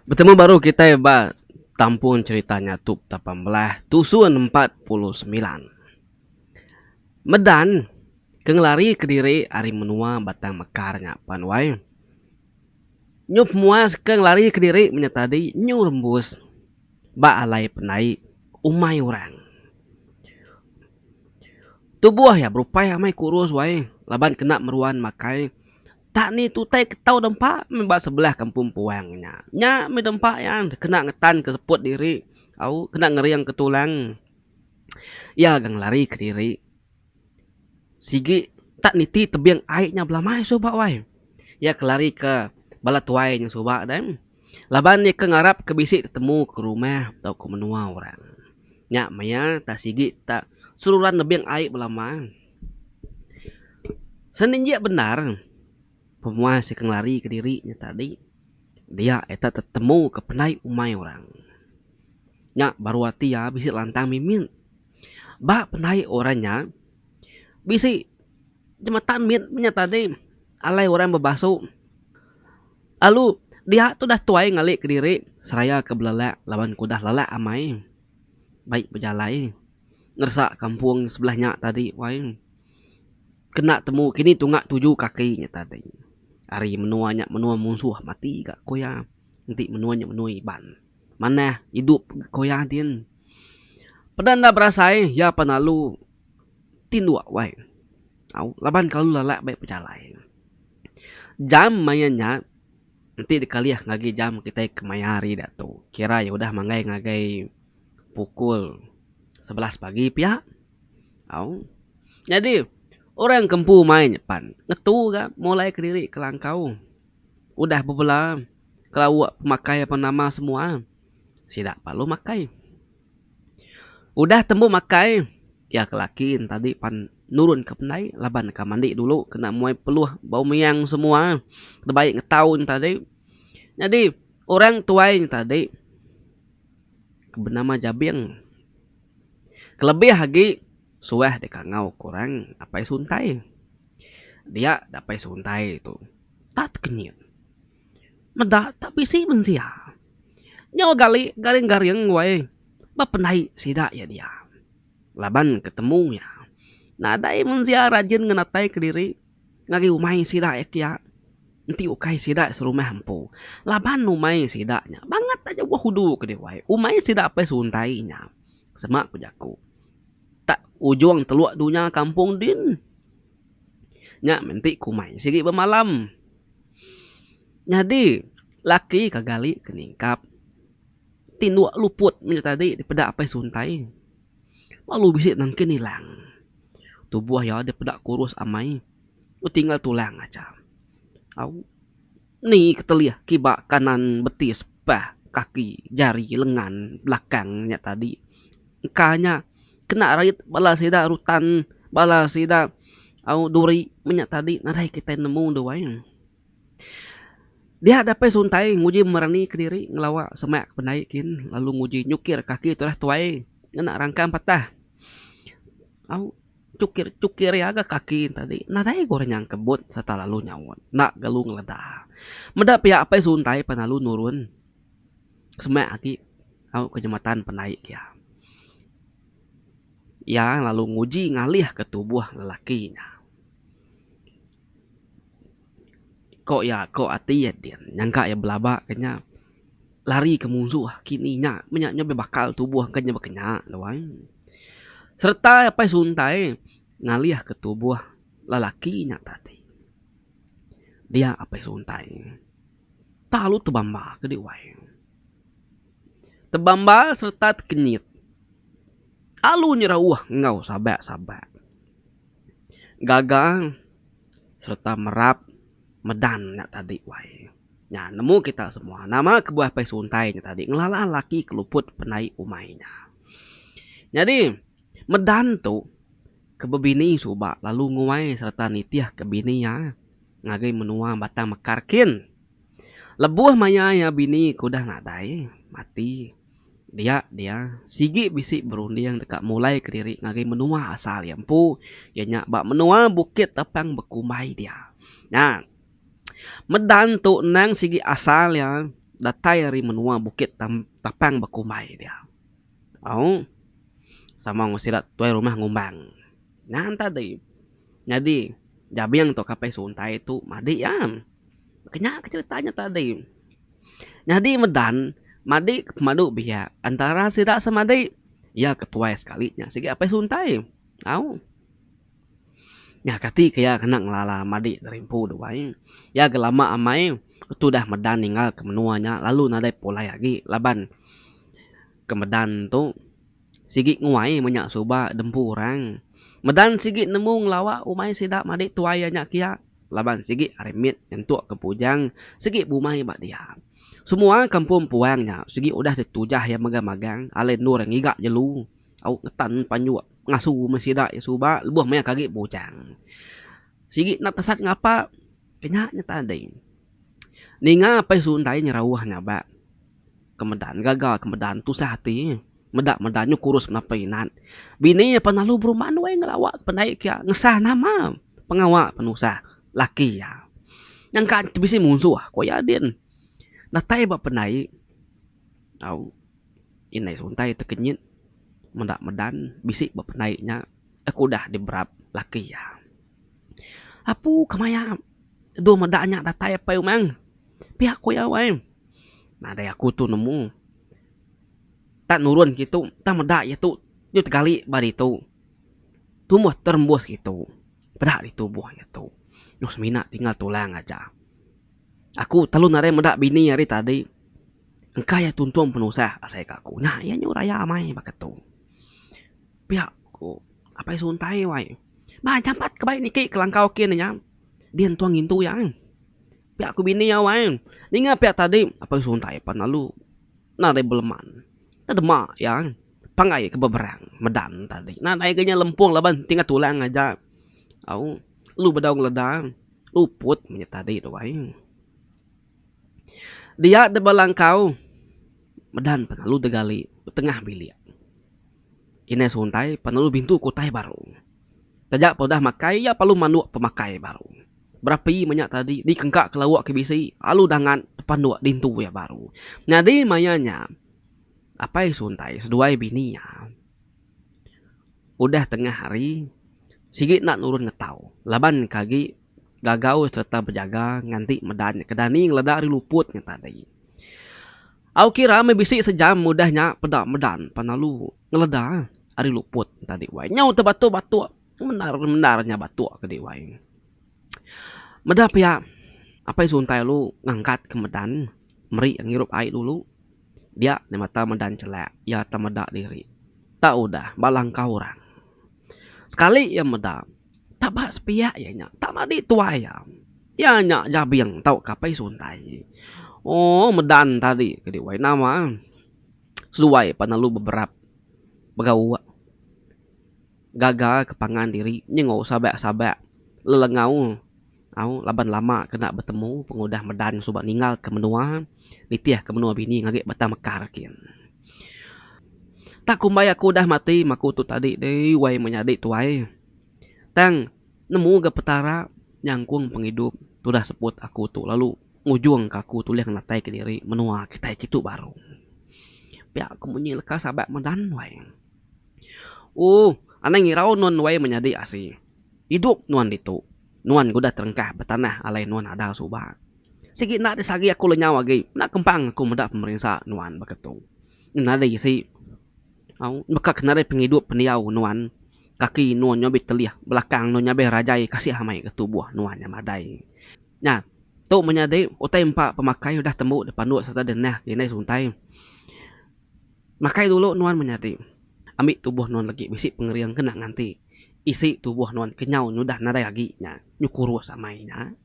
Bertemu baru kita ya, tampung ceritanya Tup 18 Tusun 49. Medan keng lari ke diri ari menua batang mekarnya panwai. Nyup muas keng lari ke diri menyatadi nyu rembus ba alai penai umai orang. Tubuh ya berupaya mai kurus wai laban kena meruan makai. Tak ni tutai ketau dempak membak sebelah kampung puangnya. Nya me dempak yang kena ngetan ke seput diri. Au kena ngeriang ke tulang. Ya gang lari ke diri. Sigi tak niti tebiang airnya belamai sobat wai. Ya kelari ke bala tuai yang sobat dan. Laban ni ke ngarap ke bisik ketemu ke rumah atau ke menua orang. Nya maya tak sigi tak sururan tebiang air belamai. Seninjak benar. Pemuas keng lari ke dirinya tadi. Dia eta tetemu ke penai umai orang. Nya baru hati ya bisik lantang mimin. Ba penai orangnya bisik jembatan min punya tadi. Alai orang berbasuh. Lalu dia tu dah tuai ngalik ke diri. Seraya ke belalak lawan kudah lalak amai. Baik berjalai. Ngersak kampung sebelahnya tadi. Wai. Kena temu kini tunggak 7 kakinya tadi. Ari menuanya menua musuh mati gak koya. Nanti menuanya menua iban. Mana hidup koya din. Pedanda berasai ya penalu tindua wai. Au laban kalau lalak baik berjalai. Jam mainnya nanti dikaliah ngagi jam kita kemayari dah tu. Kira ya udah manggai ngagai pukul 11 pagi pihak. Au. Jadi orang kempu main Jepan. Ngetu kan mulai ke diri ke langkau. Udah bebelah. Kalau pemakai apa nama semua. Sidak palu makai. Udah temu makai. Ya kelakin tadi pan nurun ke penai. Laban ke mandi dulu. Kena muai peluh bau miang semua. Terbaik ngetahun tadi. Jadi orang tuai tadi. Bernama Jabing. Kelebih lagi. Suah dekat ngau kurang apa suntai. Dia dapat suntai itu. Tak kenyit. Medak tak bisi mensia. Nyawa gali garing-garing wae. Bapenai sidak ya dia. Laban ketemu ya. Nah dai mensia rajin ngenatai ke diri. Ngagi umai sidak ya kia. Nanti ukai sidak serumah hampu. Laban umai sidaknya. Banget aja gua hudu ke dia wae. Umai sidak apa suntainya. Semak pujaku. Tak ujung teluk dunia kampung din. Nya menti kumai sigi bermalam. Jadi laki kagali keningkap. Tinduk luput minta tadi daripada apa suntai. Lalu bisik nangkin hilang. Tubuh ya daripada kurus amai. Lu tinggal tulang aja. Au. Ni keteliah kibak kanan betis pah kaki jari lengan belakangnya tadi. Engkanya kena rait bala sida rutan bala sida au duri minyak tadi nadai kita nemu doang. Dia dapat suntai nguji merani ke diri ngelawak semak penaikin lalu nguji nyukir kaki tu lah tuai ngena rangkam patah. Au cukir ya agak kaki tadi nadai goreng yang kebut serta lalu nyawon nak galung ledah. Medap ya apa suntai panalu nurun semak lagi au kejamatan penaik ya. Ya lalu nguji ngalih ke tubuh lelakinya. Kok ati ya dia nyangka ya belaba kenya lari ke musuh kini nya menyaknya bakal tubuh kenya bakenya doang. Serta apa suntai ngalih ke tubuh lelakinya tadi. Dia apa suntai. Talu tebamba ke diwai. Tebamba serta kenyit. Alu nyerawah ngau sabak. Gagang serta merap medan nak tadi wai. Ya nemu kita semua. Nama kebuah pai suntainya tadi ngelala laki keluput penai umainya. Jadi medan tu kebebini subak lalu nguai serta nitiah kebininya ngagai menua batang mekarkin. Lebuh maya ya bini kudah nadai mati. Dia sigi bisik berunding dekat mulai ke diri ngagai menua asal yang pu ya nyak bak menua bukit tapang bekumai dia. Nah medan tu nang sigi asal ya datai ri menua bukit tapang bakumai dia. Sama ngusirat tuai rumah ngumbang. Nah tadi. Jadi jabiang to kapai suntai itu madi ya. Makanya ceritanya tadi. Jadi medan madi madu biya antara sidak semadi ya ketua sekalinya sige apa suntai. Ya kati kaya kena ngelala madi terimpu doai. Ya gelama amai itu dah medan ninggal ke menuanya lalu nadai pola lagi laban ke medan tu sigi nguai menyak suba dempu orang. Medan sigi nemu ngelawa umai sidak madi tuai nyak kia. Laban sigi arimit nyentuk ke pujang sigi bumai bak dia. Semua kampung puangnya segi udah ditujah ya magang-magang alen nur yang igak jelu au ngetan panjua ngasu masida ya suba lebuh maya kage bujang sigi natasat ngapa kenya nyata dai ninga pai suntai nyerawah nyaba kemedan gagal kemedan tusah hati medak-medannya kurus menapainan bini panalu berumahan wae ngelawak penai kia ngesah nama pengawa penusah laki ya yang kan bisi musuh koya din natai ba penai inai suntai tekenyit mendak medan bisik ba penai nya aku dah diberap laki ya apu kamaya do medaknya datai apa umang pihak ko ya wae nah daya aku tu nemu tak nurun gitu tak medak ya tu yo kali bari tu tumbuh terembus gitu pedak di tubuh ya tu yo semina tinggal tulang aja aku telu nare medak bini hari tadi engkau ya tuntung penusah asai kaku nah ya nyuraya amai bakat tu pihak ko apa suntai wae bah jampat kebaik niki kelangkau kieu nya dian tuang gintu yang pihak ku bini ya wae ninga pihak tadi apa suntai panalu nare beleman tadema yang pangai ke beberang medan tadi nah naiknya lempung laban tinggal tulang aja lu bedaung ledang luput menyet tadi tu wae dia de balangkau medan panalu degali tengah bilik ine suntai panalu bintu kutai baru tajak podah makai ya palu manuk pemakai baru berapi menyak tadi di kengkak kelawak ke bisi alu dangan depan dua dintu ya baru nyadi mayanya apa suntai seduai bini ya udah tengah hari sigit nak nurun ngetau laban kagi gagau serta berjaga nganti medan kedani ngeledak ri luput nya tadi au kira me bisi sejam mudahnya pedak medan panalu ngeledak ari luput tadi wae nyau teu batu-batu menarnya batu ke di wae medap ya apa suntai lu ngangkat ke medan meri ngirup air dulu dia ni mata medan celak ya tamedak diri tak udah balangkau orang sekali ya medap tak bah sepia ya nya tak madi tua ya nya jabiang tau kapai suntai medan tadi ke di wae nama suai panalu beberap begau gagal kepangan diri nyengau sabak-sabak lelengau laban lama kena bertemu pengudah medan subak ninggal ke menua nitiah ke menua bini ngage batang mekar kian tak kumbai aku dah mati maku tu tadi deh wae menyadi tuai tang nemu ke petara nyangkung penghidup tu dah sebut aku tu lalu ngujung kaku tu liang natai ke diri menua kita itu baru pihak kemunyi lekas sabak medan wae anang ngirau non wae menyadi asi hidup nuan itu nuan gudah terengkah betanah alai nuan ada suba sigi nak disagi aku lenyau lagi nak kempang aku medak pemerintah nuan baketu nade si bekak nade penghidup peniau nuan kaki nuan nyobit teliah belakang nuan nyabe rajai kasih hamai ke tubuh nuan yang madai nah tu menyadi utai empat pemakai udah temu depan nuan serta denah ini suntai makai dulu nuan menyadi ambil tubuh nuan lagi bisik pengeriang kena nganti isi tubuh nuan kenyau nyudah nada lagi nya nyukuru samainya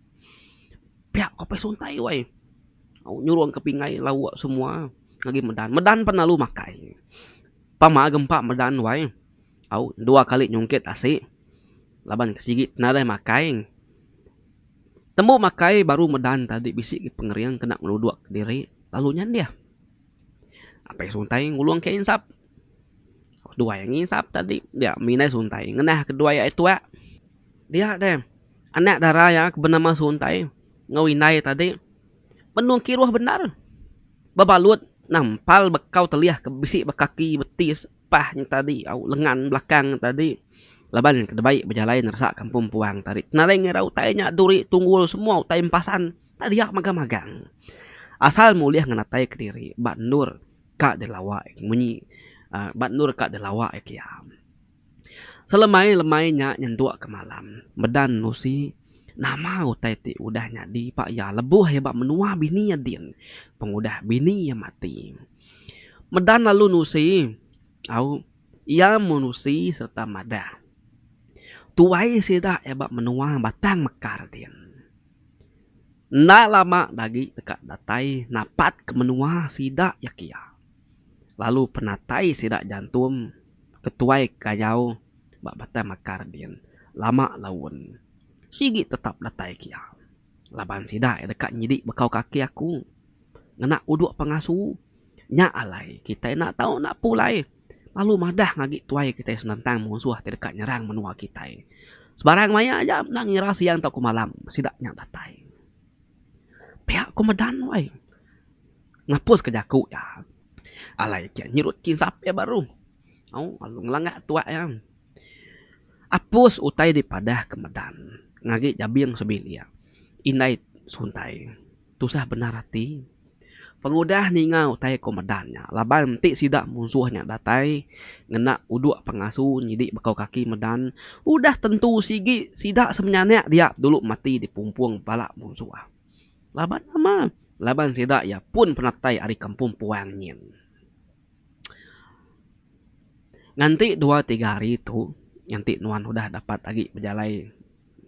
pihak kopi suntai wae nyuruh kepingai lawak semua lagi medan penalu makai pama gempa medan wae dua kali nyungkit asik laban kesigit nada makai temu makai baru medan tadi bisik pengeriang kena meluduk diri lalu nyan dia apa suntai ngulung ke insap dua yang ngisap tadi dia minai suntai ngenah kedua ya itu dia deh anak darah ya bernama suntai ngawinai tadi penuh kiruah benar Babalut nampal bekau teliah ke bisi bekaki betis pahnya tadi au lengan belakang tadi laban kedebai berjalan rasa kampung puang tadi nareng rau tanya duri tunggul semua tai empasan tadi yak magang-magang asal muliah nganatai ke diri Mbak Nur kak delawa munyi Mbak Nur kak delawa kiam selemai-lemainya nyentua ke malam medan nusi nama utai ti udah nyadi pak ya lebuh hebat menua bini ya din pengudah bini ya mati medan lalu nusi au ia menusi serta madah tuai sida hebat menua batang mekar din na lama lagi dekat datai napat ke menua sida ya kia lalu penatai sida jantum ketuai kayau bak batang mekar din lama lawan sigi tetap datai kia laban sida dekat nyidik bekau kaki aku ngena uduk pengasuh nya alai kita nak tahu nak pulai lalu madah ngagi tuai kita senantang musuh terdekat nyerang menua kita sebarang maya aja nak ngira siang tau ku malam sidak nya datai pihak komandan wai ngapus ke jaku ya alai kia nyirut kin sape baru au alung langak tua ya apus utai di padah kemedan ngagi jabing sebilia inai suntai tusah benar hati pengudah ningau tai komandannya laban ti sidak musuhnya datai ngena uduk pengasuh nyidik bekau kaki medan udah tentu sigi sidak semenyanek dia dulu mati di pumpung balak musuh laban nama laban sidak ya pun penatai ari kampung puang nyin nganti 2-3 hari itu nanti nuan udah dapat lagi berjalai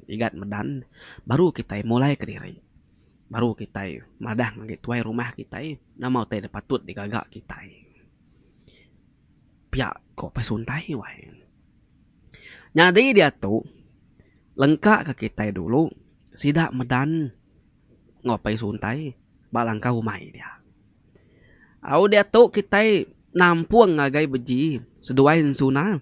igat medan baru kita mulai ke diri baru kita madah ngagi tuai rumah kita nama teh patut digagak kita pihak kok pesuntai wai nyadi dia tuh lengkap ke kita dulu sidak medan ngopai suntai balangka rumah dia au dia tuh kita nampuang ngagai beji seduain suna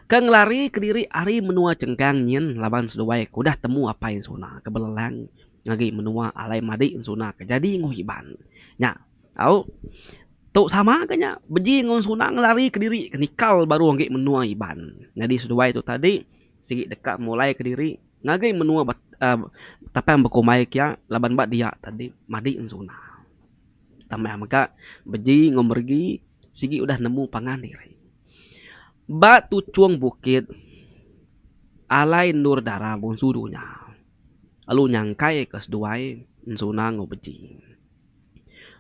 kang lari ke diri ari menua cengkang nyin laban seduai kudah temu apa yang suna kebelelang ngagi menua alai madi suna kejadi nguhiban nya au tu sama kanya beji ngun suna ngelari ke diri kenikal baru ngagi menua iban jadi seduai itu tadi sigi dekat mulai ke diri ngagi menua tapi yang bekumai kia laban bat dia tadi madi suna tambah maka beji ngomergi sigi udah nemu pangan diri batu cuang bukit alai nur darah bonsudunya lalu nyangkai ke seduai insuna ngobeji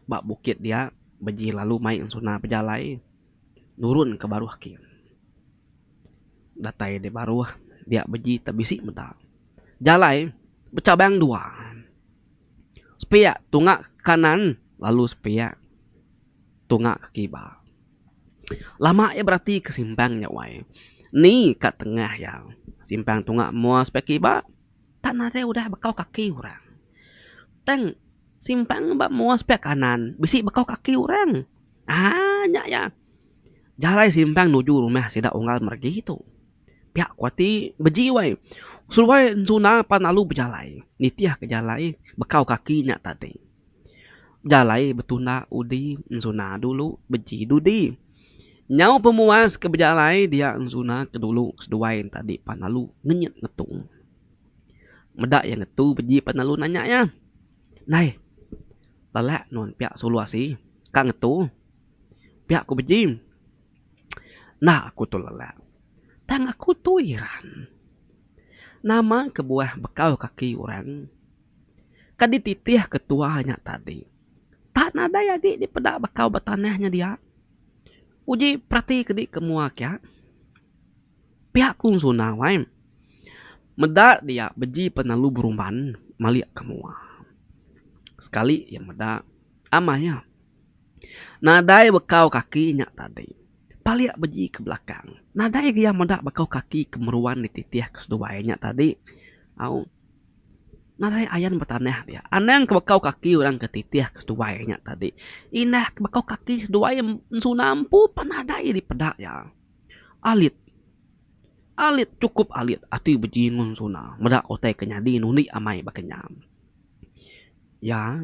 bak bukit dia beji lalu mai insuna pejalai nurun ke baruh kin datai di baruh dia beji tabisi meda jalai bercabang dua sepia tungak kanan lalu sepia tungak ke kibal lama ya berarti kesimpangnya wai ni kat tengah ya simpang tungak mua spek kiba tak nade udah bekau kaki orang teng simpang mbak mua spek kanan bisi bekau kaki orang nya ya jalai simpang nuju rumah sidak unggal mergi itu pihak kuati beji wai sulwai suna panalu berjalai nitiah ke jalai bekau kakinya tadi jalai betuna udi suna dulu beji dudi nyau pemuas ke bejalai dia suna kedulu seduain tadi panalu ngenyet ngetung medak yang ngetu beji panalu nanya ya nai lelak non pihak soluasi kang ngetu pihak ku beji nah aku tuh lelak tang aku tuh iran nama kebuah bekau kaki orang kadititih ketuanya tadi tak nada ya di pedak bekau betanahnya dia uji prati kedi kemuak ya pihak kung suna wai medak dia beji penalu berumban maliak kemua sekali yang medak amanya nadai bekau kakinya tadi paliak beji ke belakang nadai dia medak bekau kaki kemeruan di titiah keseduainya tadi au nadai ayan bertanah dia anang ke bekau kaki orang ke titiah keseduainya tadi indah ke bekau kaki seduai sunampu panadai di pedak ya alit cukup alit ati beji ngun suna medak otai kenyadi nuni amai bakenyam ya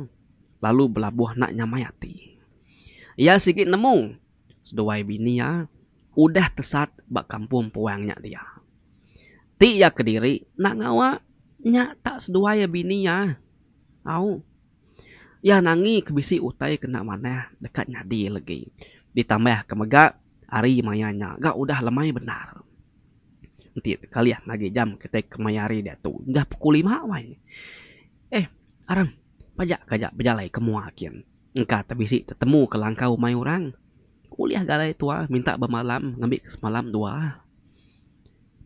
lalu belabuh nak nyamayati Ya sikit nemu seduai bini ya udah tesat bak kampung puangnya dia. Ti ya Kediri nak ngawa nya tak seduai ya bini ya. Au. Ya nangi kebisi utai kena mana dekat nyadi lagi. Ditambah kemega ari mayanya gak udah lemai benar. Nanti kali ya lagi jam kita kemayari dia tuh. Dah pukul 5 wai. Arang pajak kajak berjalai kemuakin. Engkau terbisi tetemu ke langkau mai orang. Kuliah galai tua minta bermalam ngambil ke semalam dua.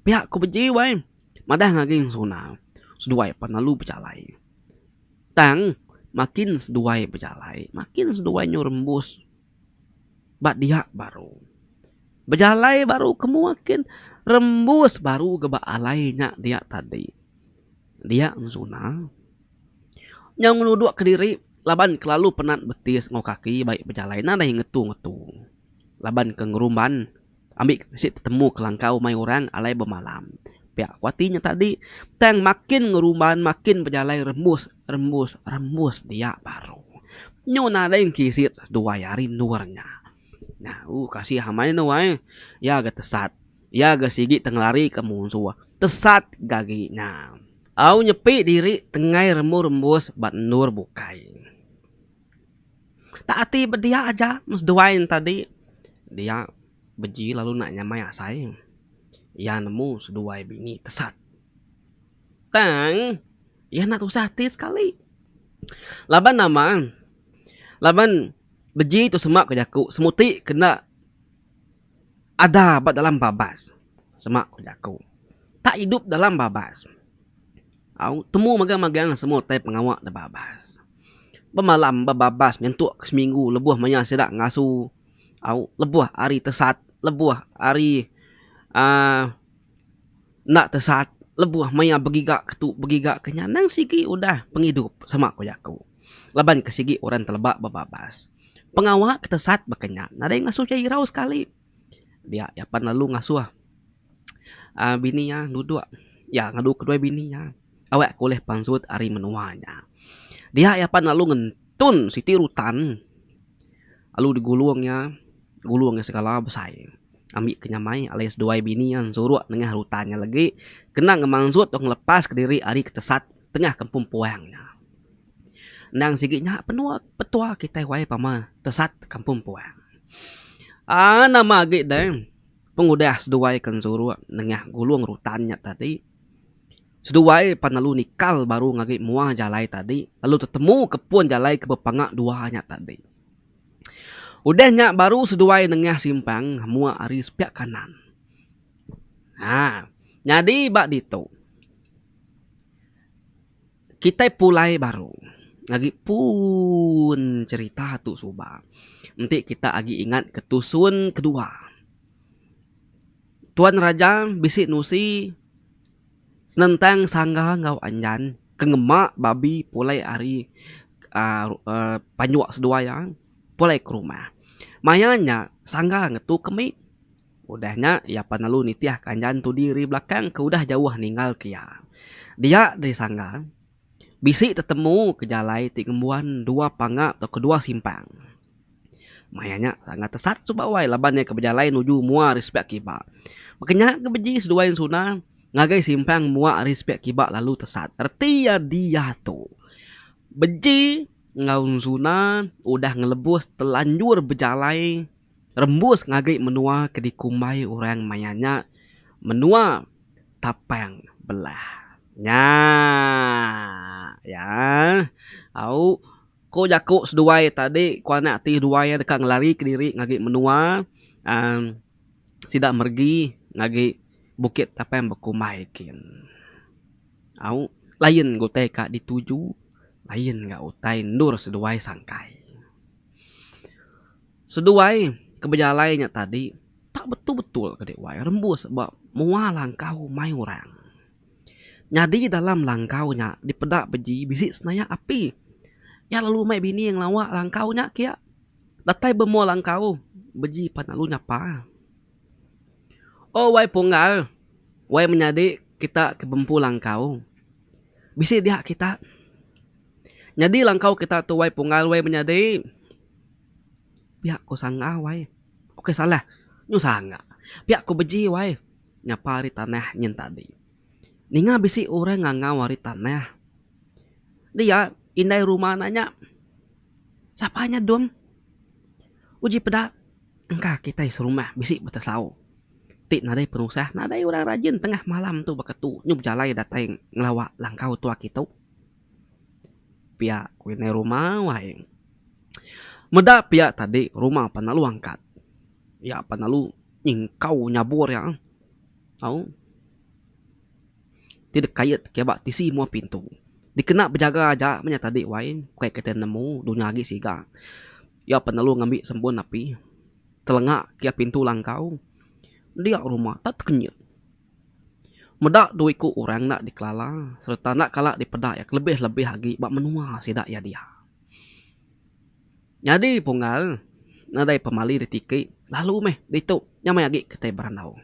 Pihak ku beji wai. Madah ngaging suna. Seduai panalu berjalai. Tang makin seduai berjalai. Makin seduai rembus. Bat dia baru. Berjalai baru kemuakin. Rembus baru gebak alainya dia tadi. Dia suna. Yang menuduk Kediri. Laban kelalu penat betis ngau kaki baik berjalai nada yang ngetu-ngetu. Laban ke ngerumban ambil si ketemu ke langkau mai orang alai bermalam. Pihak kuatinya tadi tang makin ngerumban makin berjalai rembus dia baru. Nyo nada yang kisit dua hari nuarnya. Nah, kasih hamai no wae. Ya ga tesat. Ya ga sigi tenglari ke musuh. Tesat gagi. Nah, au nyepi diri tengai rembus bat nur bukai. Tak hati berdia aja mas doain tadi. Dia beji lalu nak nyamai asai. Ya nemu seduai bini tesat. Tang. Ya nak usah sekali. Laban nama. Laban beji tu semak ke jaku. Semuti kena ada bat dalam babas. Semak ke jaku. Tak hidup dalam babas. Au temu magang-magang semua tai pengawak da babas. Pemalam babas nyentuk seminggu lebuh maya sedak ngasu. Au lebuh hari tesat, lebuh hari nak tesat, lebuh maya begigak ketuk begigak kenyanang sigi udah penghidup sama ko jaku. Laban ke sigi orang telebak babas. Pengawak ketesat bekenya. Nada yang ngasuh cai rau sekali. Dia yapan lalu ngasuh. Bininya duduk. Ya ngadu kedua bininya. Awak koleh pansut hari menuanya. Dia yapan lalu ngentun siti rutan. Lalu digulungnya segala besar. Ambil kenyamai alias dua bini yang suruh tengah rutannya lagi. Kena ngemangsut untuk ngelepas ke diri hari ketesat tengah kampung puangnya. Nang siginya petua kita wae pama tesat kampung puang. Nama agi deh. Pengudah seduai kan suruh tengah gulung rutannya tadi. Seduai panalu nikal baru ngagi muah jalai tadi. Lalu ketemu kepun jalai ke bepangak duanya tadi. Udahnya baru seduai nengah simpang muah aris pihak kanan. Nah, jadi bak dito. Kita pulai baru. Lagi pun cerita tu suba. Nanti kita lagi ingat ketusun kedua. Tuan Raja bisik nusi senentang sangga ngau anjan kengemak babi pulai hari panjuak sedua yang pulai ke rumah. Mayanya sangga ngetu kemik. Udahnya ya panalu nitiah kanjan tu diri belakang ke udah jauh ninggal kia. Dia dari sangga bisik tetemu ke jalai tigembuan dua pangak atau kedua simpang. Mayanya sangat tesat subawai labannya ke bejalai nuju mua respek kiba. Makanya kebeji seduain sunah ngagai simpang mua respek kiba lalu tesat. Artinya dia tu beji ngaun sunah udah ngelebus telanjur bejalai rembus ngagai menua ke dikumbai orang mayanya menua tapang belah. Ya. Au ko jaku seduai tadi ko anak ti duaya dekat ngelari ke diri ngagi menua sidak mergi ngagi bukit tapang bekumai kin. Au lain gotai ka dituju lain gak utai nur seduai sangkai. Seduai kebejalainya tadi tak betul-betul ke dewai rembus sebab mua langkau mai orang. Nyadi dalam langkaunya dipedak beji bisik senaya api. Ya lalu mai bini yang lawak langkaunya kia. Datai bemo langkau beji panalu nyapa. Oh wai punggal. Wai menyadi kita ke bempu langkau. Bisik dia kita. Nyadi langkau kita tu wai punggal wai menyadi. Pihak ko sanga wai. Oke salah. Nyu sanga. Pihak ko beji wai. Nyapa hari tanah nyen tadi. Ninga bisi orang ngangawari tanah. Dia indai rumah nanya. Siapanya dong? Uji peda. Engkau kita serumah bisi betasau. Ti nadai penusah. Nadai orang rajin tengah malam tu baketu. Nyub jalai datang ngelawak langkau tua kita. Pihak ko indai rumah wai. Meda pihak tadi rumah panalu angkat. Ya panalu ingkau nyabur ya. Au. Tidak kayat kebak tisi mua pintu. Dikena berjaga aja menya tadi wain. Kayak kita nemu dunia lagi siga. Ya panalu ngambil sembun api. Telengak kia pintu langkau. Dia rumah tak kenyit. Medak duiku orang nak dikelala. Serta nak kalak dipedak ya lebih-lebih lagi. Bak menua sidak ya dia. Jadi punggal. Nadai pemali ditiki. Lalu meh ditu. Nyamai lagi kita berandau.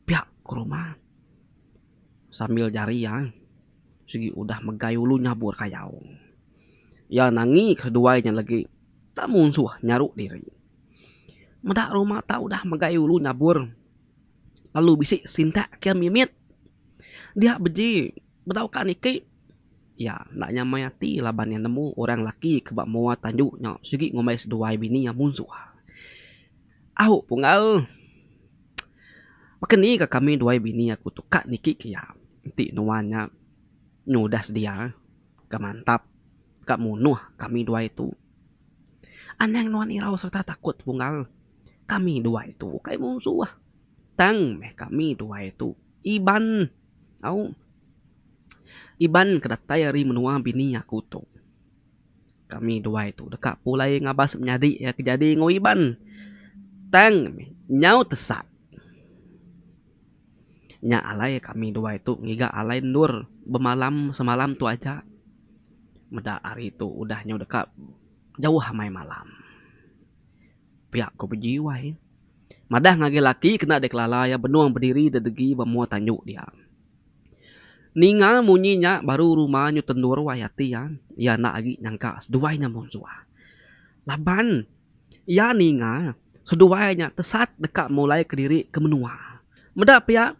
Pihak ke rumah. Sambil jari ya. Segi udah megayulu nyabur kayau. Ya nangi keduanya lagi. Tak munsuh nyaruk diri. Medak rumah tak udah megayulu nyabur. Lalu bisik sinta kia mimit. Dia beji. Bedaukan iki. Ya nak nyamayati laban yang nemu orang laki kebak mua tanjuk. Segi ngomai seduai bini yang munsuh. Au punggal. Maka ni ke kami dua bini aku tu kak niki kia. Nanti nuanya nyudas dia. Ke mantap. Kak munuh kami dua itu. Anang nuan irau serta takut punggal. Kami dua itu kayak musuh. Tang meh kami dua itu. Iban. Au. Iban kedatai hari menua bini aku tu. Kami dua itu dekat pulai ngabas menyadi ya kejadi ngo Iban. Tang meh nyau tesat. Nya alai kami dua itu ngiga alai nur bemalam semalam tu aja. Meda hari itu udah nyau dekat jauh hamai malam. Pihak ko berjiwa ya. Madah ngage laki kena deklala ya benuang berdiri dedegi bemua tanjuk dia. Ninga munyinya baru rumah nyu tendur wayati ya. Ya nak lagi nyangka seduainya munsuah. Laban. Ya ninga seduainya tesat dekat mulai kediri ke menua. Meda pihak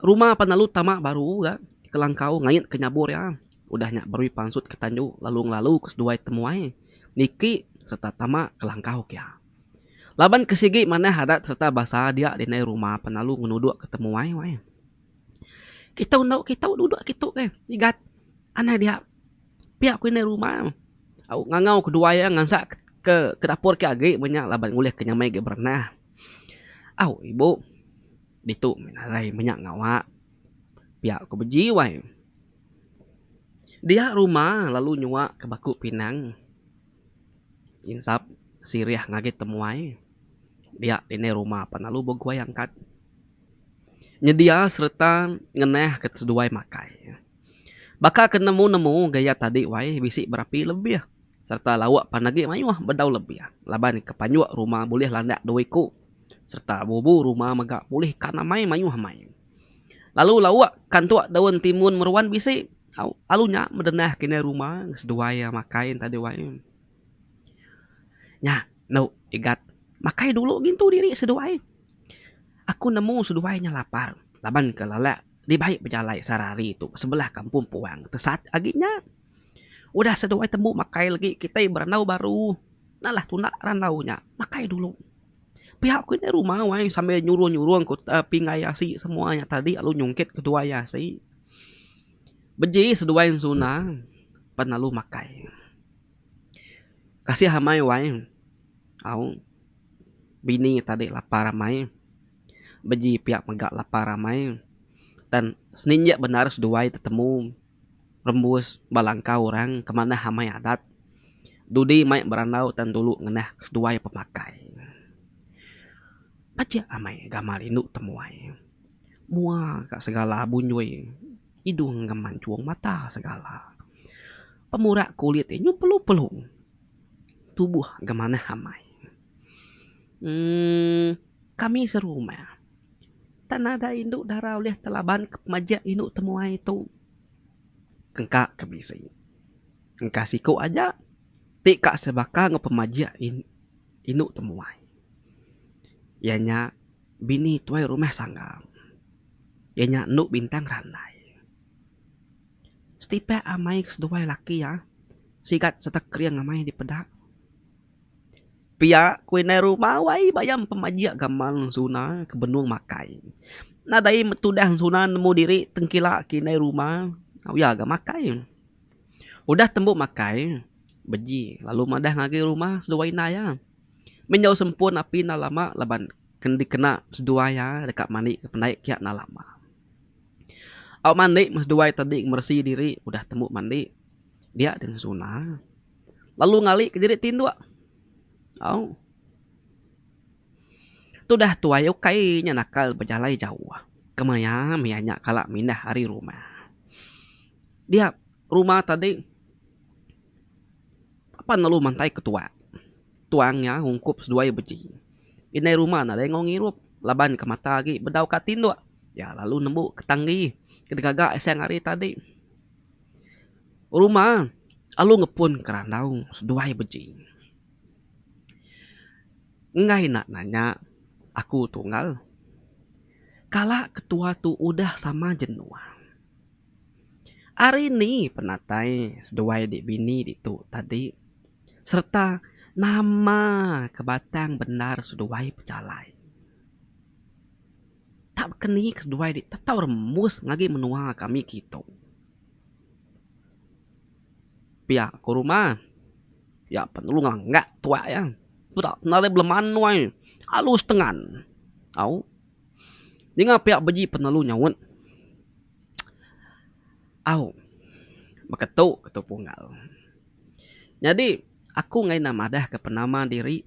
rumah panalu tamak baru ya. Kelangkau ngait ke nyabur ya. Udahnya baru pansut ke tanjuk lalu ke seduai temuai. Niki serta tamak kelangkau kia. Laban kesigi mana hadat serta bahasa dia di rumah panalu ngenuduk ketemu wai. Kita duduk kita igat anak dia pihak ku ini rumah. Au ngangau kedua ya ngansak ke dapur ke age banyak laban ngulih ke nyamai ge berenah. Au ibu ditu minarai banyak ngawak. Pihak ku beji wai. Dia rumah lalu nyuak ke baku pinang. Insap siriah ngaget temuai. Dia ini rumah panalu boguai angkat. Nyedia serta ngeneh ke seduai makai. Baka kenemu-nemu gaya tadi wai bisi berapi lebih. Serta lawak panagi mayuah bedau lebih. Laban kepanjuak rumah boleh landak duiku. Serta bubu rumah megak boleh kanamai mayuah mai. Lalu lawak kantuak daun timun meruan bisi. Alunya medenah kini rumah seduai makai tadi wai. Nya, no, igat. Makai dulu gitu diri seduai. Aku nemu seduainya lapar. Laban ke lalak. Di baik berjalai sarari itu. Sebelah kampung puang. Tesat aginya. Udah seduai temu makai lagi. Kita berenau baru. Nalah tunak ranaunya. Makai dulu. Pihak aku ini rumah wai. Sambil nyuruh-nyuruh. Pingayasi semuanya tadi. Lalu nyungkit kedua yasi. Beji seduai sunah. Penalu makai. Kasih hamai wai. Au. Bini tadi lapar ramai. Beji pihak megak lapar ramai. Dan seninja benar seduai tetemu. Rembus balangkau orang kemana hamai adat. Dudi mai berandau dan dulu ngenah seduai pemakai. Baca amai gamar induk temuai. Mua kak segala bunyoi. Hidung gemancuang mata segala. Pemurak kulit ini pelung-pelung. Tubuh gemana hamai. Kami serumah. Tak ada induk darah oleh telaban ke pemajak induk temuai itu. Kengkak kebisi. Kengkak siku aja. Tik kak sebaka ngepemajak induk temuai. Ianya bini tuai rumah sanggam. Ianya nuk bintang ranai. Setipe amai keseduai laki ya. Sigat setek kriang amai di pedak. Pia kuinai rumah wai bayam pemajia gamal suna ke benung makai. Nadai metudang suna nemu diri tengkila kinai rumah. Ya agak makai. Udah tembuk makai. Beji. Lalu madah ngagi rumah seduai naya. Menyau sempun api na lama laban kendi kena seduaya dekat mandi ke penaik kiat na lama. Au mandi mas duai tadi mersih diri udah tembuk mandi. Dia dan suna. Lalu ngali ke diri tindu. Au. Tu dah tuai kainya nakal berjalai jauh. Kemaya mianya kalak mindah hari rumah. Dia rumah tadi apa nalu mantai ketua. Tuangnya hungkup seduai beji. Inai rumah nada yang ngirup. Laban ke mata lagi bedau katin dua. Ya lalu nemu ketanggi. Ketika eseng hari tadi. Rumah. Alu ngepun kerandau seduai beji. Ngai nak nanya. Aku tunggal. Kala ketua tu udah sama jenuh. Hari ini penatai seduai di bini itu tadi. Serta nama kebatang benar seduai pejalai. Tak keni seduai di tatau remus ngagi menua kami gitu. Pia ke rumah. Ya penulung enggak tua ya. Tidak nare beleman nuai. Alus tengan. Au. Dengar pihak beji penelu nyawun. Au. Beketuk ketuk punggal. Jadi aku ngai namadah ke penama diri.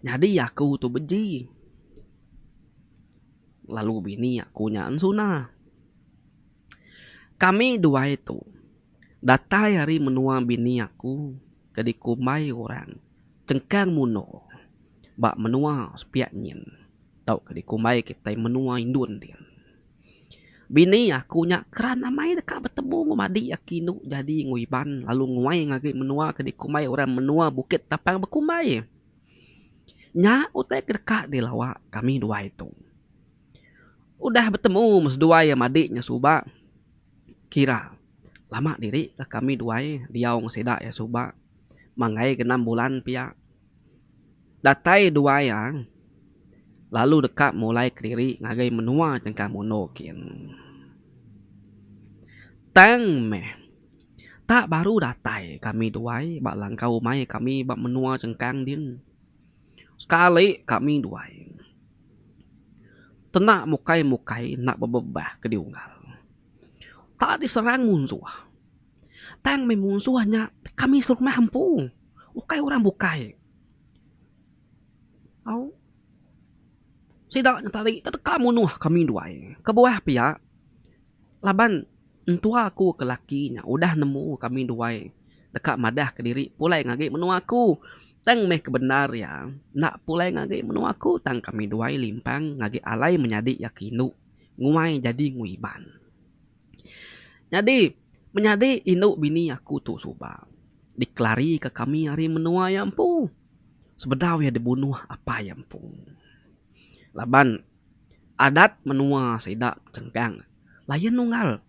Jadi aku tu beji. Lalu bini aku nyaan suna. Kami dua itu. Datai hari menua bini aku. Kedikumai orang. Cengkang muno. Bak menua sepiak nyin. Tau kedikumai kita menua indun dia. Bini aku nyak keran amai dekat bertemu ngumadi yakinu jadi nguiban. Lalu nguai ngagi menua kedikumai orang menua bukit tapang berkumai. Nyak utai kedekat di lawak kami dua itu. Udah bertemu mas dua yang adiknya subak. Kira lama diri lah kami dua diaung sedak ya subak. Mangai ke 6 bulan pihak. Datai dua yang. Lalu dekat mulai kediri ngagai menua jengka monokin. Tang meh. Tak baru datai kami dua bak langkau mai kami bak menua jengkang din. Sekali kami dua. Tenak mukai-mukai nak bebebah ke diunggal. Tak diserang musuh. Tang me musuhnya kami suruh mampu. Ukai orang bukai. Au. Sidaknya tadi teteka munuh kami dua. Kebuah pihak. Laban entua aku ke lakinya. Udah nemu kami dua. Dekat madah ke diri. Pulai ngagi menua aku. Tang meh kebenar ya. Nak pulai ngagi menua aku. Tang kami dua limpang. Ngagi alai menyadik yakinu. Nguai jadi nguiban. Jadi. Menyadik induk bini aku tu subak. Dikelari ke kami hari menua yang pu. Sebedau ya dibunuh apa yang pu. Laban. Adat menua sidak cengkang. Layan nunggal.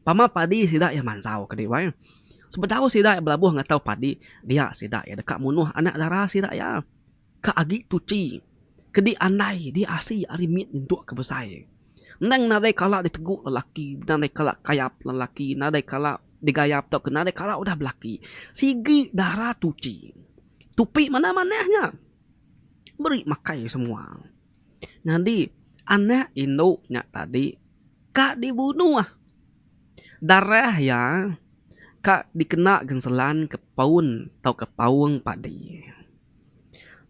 Pama padi sidak ya mansau ke dewa. Sebedau sidak ya belabuh nggak tahu padi. Dia sidak ya dekat munuh anak darah sidak ya. Ke agi tuci. Kedi andai di asi arimit untuk kebesai. Nang nadai kala diteguk lelaki. Nadai kala kayap lelaki. Nadai kala digayap tau ke nadai kala udah belaki. Sigi darah tuci. Tupi mana-mananya. Beri makai semua. Jadi anak induknya tadi. Kak dibunuh. Darah ya. Kak dikena genselan ke paun. Tau ke pawang padi.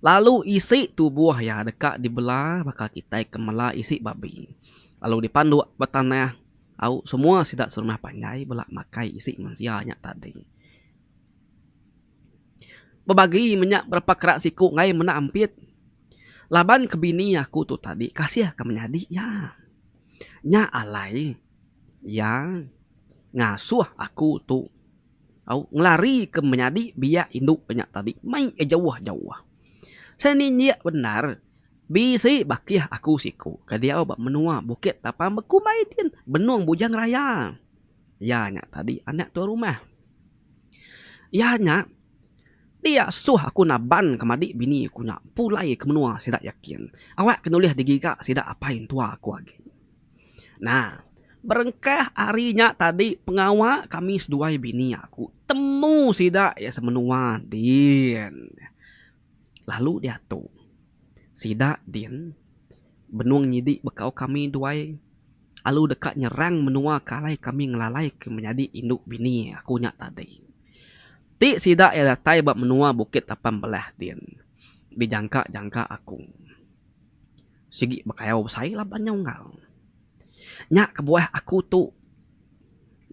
Lalu isi tubuh ya dekat dibelah. Bakal kita kemala isi babi. Lalu dipandu bertanah. Au semua sidak serumah pandai. Belak makai isi manusianya tadi. Berbagi minyak berapa kerak siku ngai mena ampit. Laban ke bini aku tu tadi. Kasih ke menyadi ya. Nya alai. Ya. Ngasuh aku tu. Au ngelari ke menjadi biak induk banyak tadi. Mai jauh-jauh. Seninya benar. Bisi bakiah aku siku. Kadiau bak menua bukit tapam beku maidin. Benuang bujang raya. Ya nyak tadi anak tua rumah. Ya nyak. Dia suh aku naban kemadi bini aku nyak. Pulai ke menua sidak yakin. Awak kenulih digigak sidak apain tua aku lagi. Nah. Berengkah harinya tadi pengawak kami seduai bini aku. Temu sidak ya semenua din. Lalu dia tuh. Sidak din. Benuang nyidik bekau kami duai. Alu dekat nyerang menua kalai kami ngelalai ke menjadi induk bini aku nyak tadi. Ti sidak ya datai bak menua bukit tapam belah din. Dijangka-jangka aku. Sigi bakayau besai lah banyak ngal. Nyak kebuah aku tuh.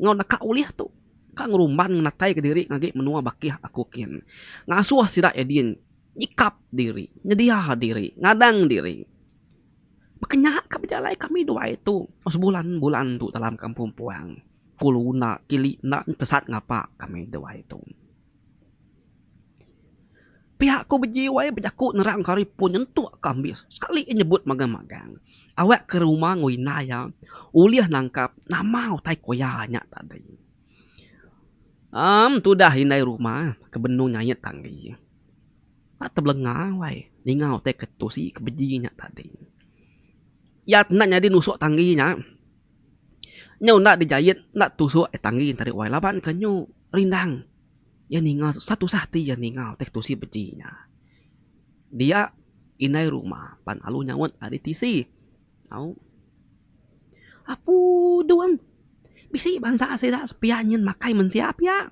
Ngau nak uliah tuh. Kak ngerumban natai ke diri ngagi menua bakih aku kin. Ngasuh sidak ya din. Nyikap diri. Nyedia diri. Ngadang diri. Makanya kebejalai kami dua itu. Sebulan-bulan tuh dalam kampung puang. Kuluna, kilina, tesat ngapa kami dua itu. Pihakku berjiwa berjaku nerang kari pun nyentuh kambis. Sekali nyebut magang-magang. Awak ke rumah nguina ya. Uliah nangkap nama utai koyanya tadi. Tudah hindai rumah. Kebenung nyayet tanggi. Tak terbelengah wai. Ningau teh ketusi kebejinya tadi. Ya nak jadi nusuk tangginya. Nyau nak dijahit. Nak tusuk tanggi tadi wai. Laban kanyu rindang. Ya ningau satu sahti ya ningau tek tusi bejinya. Dia inai rumah pan alu nyawat ada tisi. Au. Apu doang. Bisi bangsa asida sepianyin makai mensiap ya.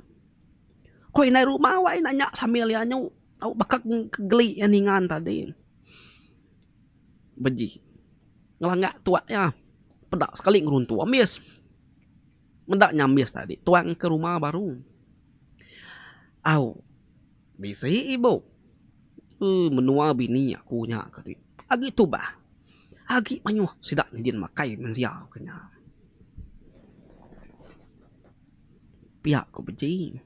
Ko inai rumah wai nanya sambil ya nyu. Au bakak kegeli ya ningan tadi. Beji. Ngelangak tua ya. Pedak sekali ngeruntu amis. Mendak nyamis tadi. Tuang ke rumah baru. Au. Bisi ibu. Menua bini aku nya kali. Agi tu bah. Agi manyuh sidak nidin makai mensia kenya. Pihak ku beci.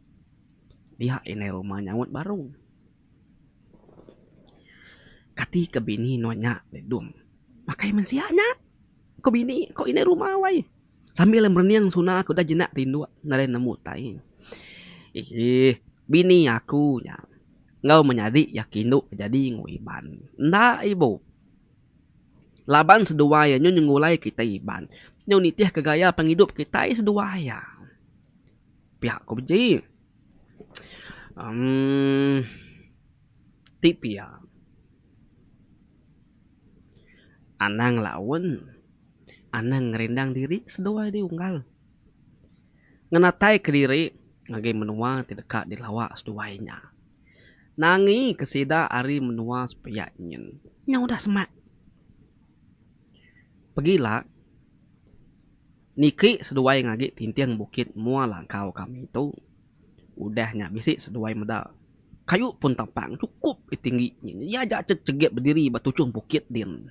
Dia ini rumah nyawat baru. Kati ke bini nonya ledum. Makai mensianya. Ko bini ko ini rumah wai. Sambil mereniang sunah aku dah jenak rindu naren nemu tai. Bini aku nya. Ngau menyadi yakinu jadi nguiban. Nda ibu. Laban seduaya nyo nyengulai kita iban. Nyo nitih kegaya penghidup kita seduaya. Pihak ko beji. Tip ya. Anang lawan. Anang ngerendang diri seduaya diunggal. Ngenatai ke diri. Ngagi menua tidak di lawak seduainya. Nangi kesida ari menua supaya nyen. Nya udah semak. Pergilah. Niki seduai ngagi tintiang bukit mua langkau kami itu. Udahnya bisi seduai medal. Kayu pun tampang cukup tingginya. Ya ajak ceget berdiri batucung bukit din.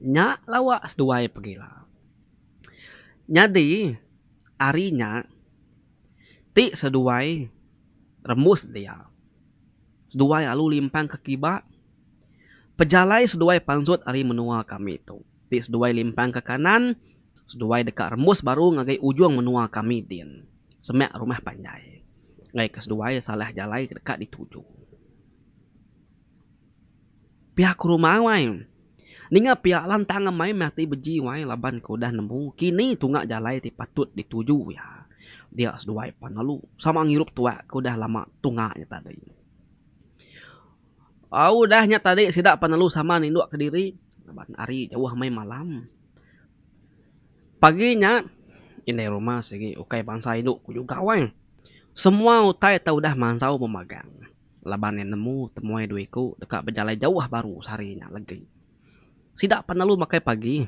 Nya lawak seduai pergilah. Nyadi arinya ti seduai remus dia. Seduai alu limpang ke kibak. Pejalai seduai pansut ari menua kami itu. Ti seduai limpang ke kanan. Seduai dekat remus baru ngagai ujung menua kami din. Semek rumah panjai. Ngai ke seduai salah jalai dekat dituju. Pihak rumah wai. Ninga pihak lantang mai mati beji wai laban ko dah nemu. Kini tunggak jalai ti patut dituju ya. Dia seduai panalu. Sama ngirup tua ko dah lama tunggaknya tadi. Udahnya tadi sidak panalu sama ninduk ke diri. Laban ari jauh mai malam. Paginya ini rumah segi ukai bangsa induk ku juga wang. Semua utai tau dah mansau memagang. Laban yang nemu temuai duiku dekat berjalan jauh baru seharinya lagi. Sidak panalu makai pagi.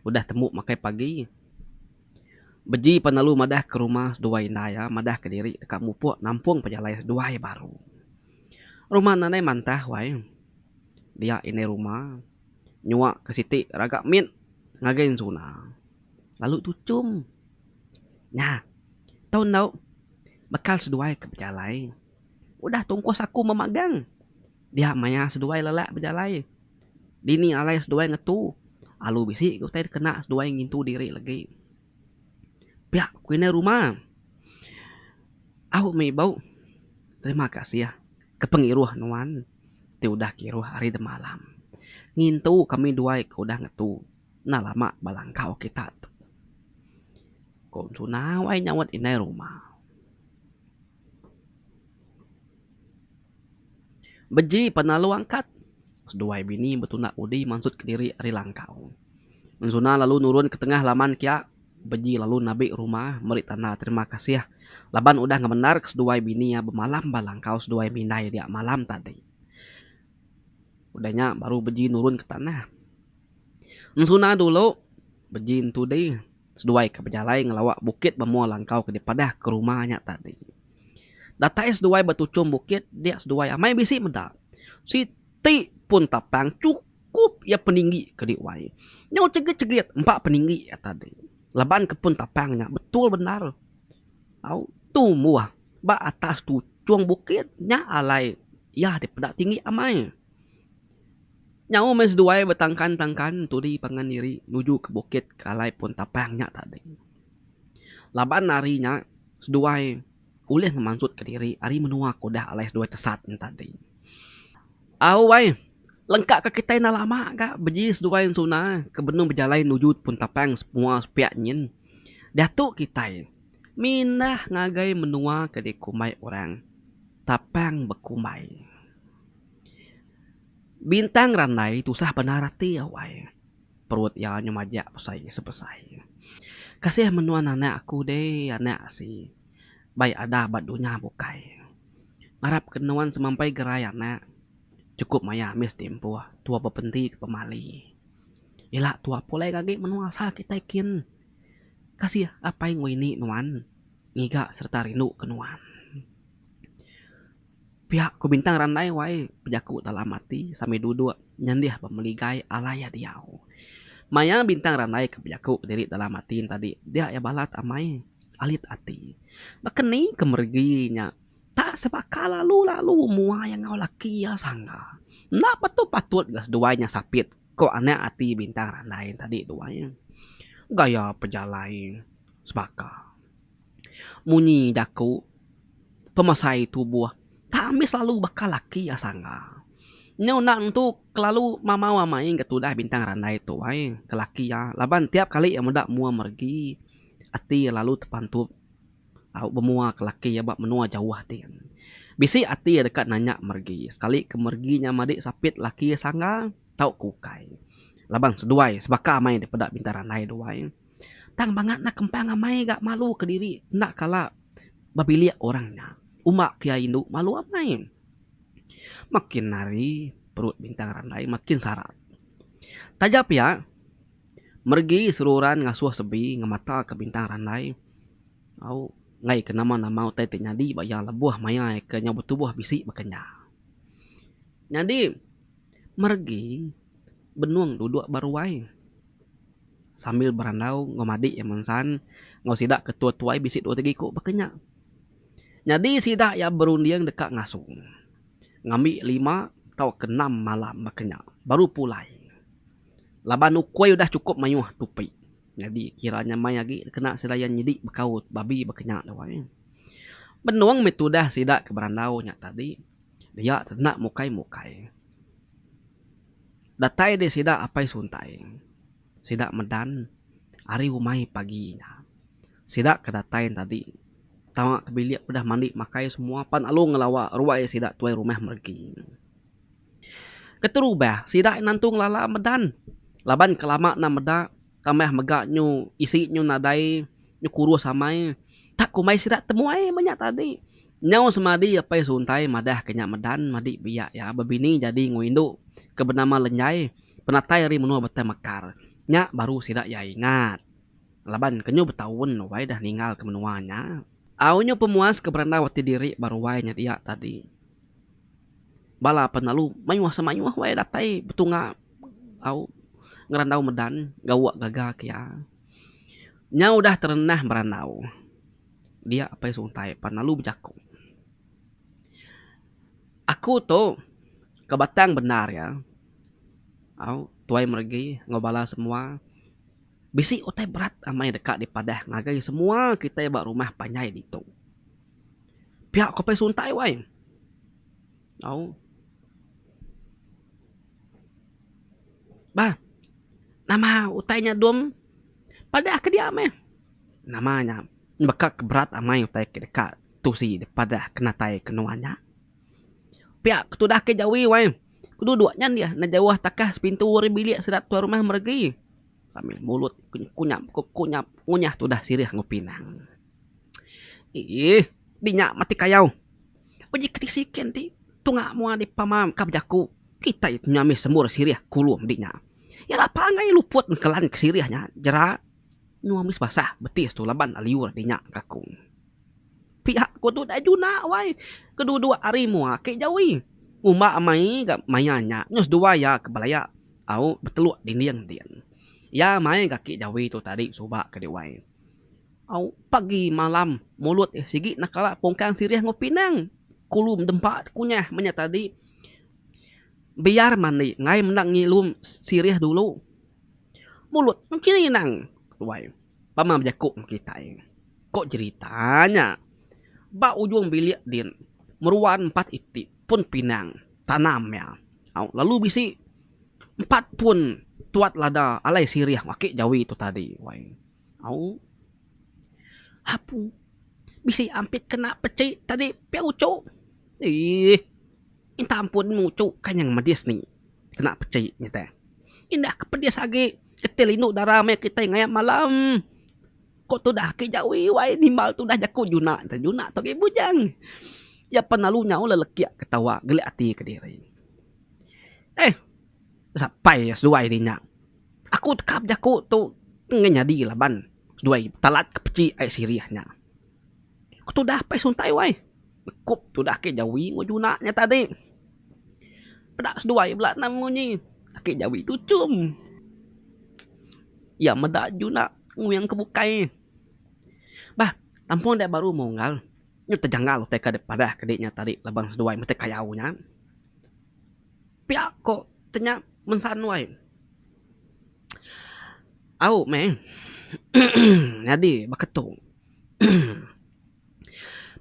Udah temu makai pagi. Beji panalu madah ke rumah seduai naya madah ke diri dekat mupuk nampung pejalai seduai baru. Rumah nanai mantah wai. Dia ini rumah. Nyuak ke siti ragak min. Ngagain sunah. Lalu tucum. Nah. Tahu tau. Bekal seduai ke bejalai. Udah tungkos aku memagang. Dia maya seduai lelak bejalai. Dini alai seduai ngetu. Alu bisi ku teh kena seduai ngintu diri lagi. Pihak kuina rumah. Aku may bau. Terima kasih ya. Kepengiruh nuan. Ti udah kiruh hari de malam. Ngintu kami duai ke udah ngetu. Nah lama balangkau kita tuh. Kau sunawai nyawat inai rumah. Beji penalu angkat. Seduai bini betunak udi maksud ke diri ari langkau. Mensuna lalu nurun ke tengah laman kia. Beji lalu nabi rumah meri tanah terima kasih ya. Laban udah ngebenar ke seduai bini ya bemalam balangkau seduai minai dia malam tadi. Udahnya baru beji nurun ke tanah. Mensuna dulu beji itu deh. Seduai ke bejalai ngelawak bukit bemua langkau ke depadah ke rumahnya tadi. Datai seduai batucum bukit dia seduai amai bisi meda. Siti pun tapang cukup ya peninggi ke diwai. Nyau cegit-cegit 4 peninggi ya tadi. Laban ke pun tapangnya betul benar. Au tumuah ba atas tu cuang bukit nya alai ya depada tinggi amai. Nyau mes duai betangkan-tangkan tu di pangan diri nuju ke bukit kalai pun tapangnya tadi. Laban narinya seduai uleh ngemansut ke diri ari menua kodah alai seduai tesat tadi. Au wai lengkap ke kita na lama gak beji seduai suna ke benung berjalai nuju pun tapang semua sepiak nyin. Datuk kita minah ngagai menua ke di kumai orang. Tapang bekumai. Bintang ranai tusah benarati awai. Perut ya nyumajak pesai sepesai. Kasih menua anak aku deh anak si. Baik ada badunya bukai. Ngarap kenuan semampai gerai anak. Cukup maya mis tempuh tua bepenti ke pemali. Ilak tua pulai kaki menua asal kita ikin. Kasih apa yang ini nuan. Ngiga serta rindu kenuan. Pihak ku bintang ranai wai pejaku telah mati sampai duduk nyandiah pemeligai alaya diau. Maya bintang ranai ke pejaku diri telah matiin tadi dia ya balat amai alit ati. Bakeni kemerginya tak sebakal lalu mua yang ngau laki ya sangga. Nak patut gas duanya sapit kok aneh ati bintang ranai tadi duanya. Gaya pejalai sebaka. Munyi daku pemasai tubuh tamis lalu bakal laki ya sangga. Nyau nak untuk kelalu mama main ketudah bintang ranai tu ai kelaki ya. Laban tiap kali yang muda mua mergi ati lalu tepantup au bemua kelaki ya bak menua jauh dia. Bisi ati ya dekat nanya mergi. Sekali kemerginya madik sapit laki ya sangga tau kukai. Laban seduai sebaka amai daripada bintang ranai duai. Tang banget nak kempang amai gak malu ke diri nak kala babiliak orangnya. Umak kia induk malu amai. Makin nari perut bintang ranai makin sarat. Tajap ya. Mergi seruran ngasuh sebi ngemata ke bintang ranai. Au ngai ke nama-nama utai te nyadi bayang lebuah maya ke nyabut tubuh bisi bakanya. Nyadi mergi benuang duduk baruai. Sambil berandau ngomadi yang mensan ngau sidak ketua tuai bisi dua tegi kok bakanya. Nyadi sidak ya berundiang dekat ngasung. Ngambil 5 atau ke 6 malam bakanya. Baru pulai. Laban ukoi udah cukup mayuh tupi. Jadi kiranya may lagi kena selayan nyidik bekaut babi bakanya dawai. Benuang mitudah sidak ke berandau nya tadi. Dia tenak mukai-mukai. Datai dia sidak apai suntai. Sidak medan hari umai paginya. Sidak kedatain tadi. Tamak kebiliak udah mandi makai semua pan alu ngelawa ruai sidak tuai rumah mergi. Keterubah sidak nantung lala medan. Laban kelama na meda tambah megak nyu isi nyu nadai nyu kuru samai. Tak kumai sidak temuai banyak tadi. Nyau semadi apai suntai madah kenyak medan madi biak ya babini jadi nguindu ke bernama lenyai penatai ri menua betai mekar. Nya baru sidak ya ingat. Laban kenyu bertahun wai dah ninggal ke menuanya. Aunyo pemuas ke beranda wati diri baru wai nya dia tadi. Bala penalu mayuah semayuah wai datai betunga au ngerandau medan gawak gagak ya. Nya udah terenah merandau. dia apa suntai panalu berjaku. Aku tuh kebatang benar ya. Tuai mergi ngobala semua. Bisi utai berat amai dekat di padah ngagai semua kita bak rumah panyai ditu. Pihak kopai suntai wai. Bah, nama utainya dom pada ke dia meh. Namanya bakal keberat amai utai ke dekat tu si pada kena tai kenuanya. Pihak tu dah ke jawi wai. Kedua-duanya dia na jauh takah pintu bilik sedat tuan rumah mergi. Sambil mulut kunyap ngunyah tu dah sirih ngupinang. Dinyak mati kayau. Oji ketisikin di tungak mua di pamam kabjaku. Kita itu nyami semur sirih kulum dinya. Ya lapa ngai luput kelan ke sirihnya jerak. Nuamis basah betis tu laban aliur dinyak kakung. Pihak ku tu dah juna wai. Kedua-dua hari mua ke jawi. Umba amai gak mayanya. Nyus dua ya kebalaya. Beteluk dinding dian. Ya mai kaki jawi tu tadi subak ke diwai. Pagi malam mulut sigi nakala pongkang sirih ngopinang. Kulum dempak kunyah menya tadi. Biar mandi ngai menang ngilum sirih dulu. Mulut mungkin nang tuai. Pamam jakuk kita. Kok ceritanya? Ba ujung bilik din. Meruan 4 itik pun pinang tanamnya. Lalu bisi 4 pun tuat lada alai sirih wakik jawi itu tadi. Hapu. Bisi ampit kena pecik tadi piaucuk. Minta ampun mucuk kan yang medis ni. Kena pecik nyata. Indah kepedias lagi. Ketil inuk darah me kita ngayap malam. Kok tu dah ke jawi wai nimbal tu dah jaku juna. Juna tu ke bujang. Ya penalunya lelekiak ketawa gelik hati ke diri. Sampai seduai dinya. Aku tekap jaku tu nganyadi laban. Seduai talat kepeci ai sirihnya. Aku tu dah pai suntai wai. Kup tu dah ke jawi ngujunanya tadi. Pedak seduai belak namunyi. Ke jawi tu cum. Ya medak juna nguyang kebukai. Bah, tampung dia baru monggal. Nyu terjanggal teh ke pada kediknya tadi labang seduai mete kayaunya. Pihak kok tanya mensan wai. Meh. Jadi baketung.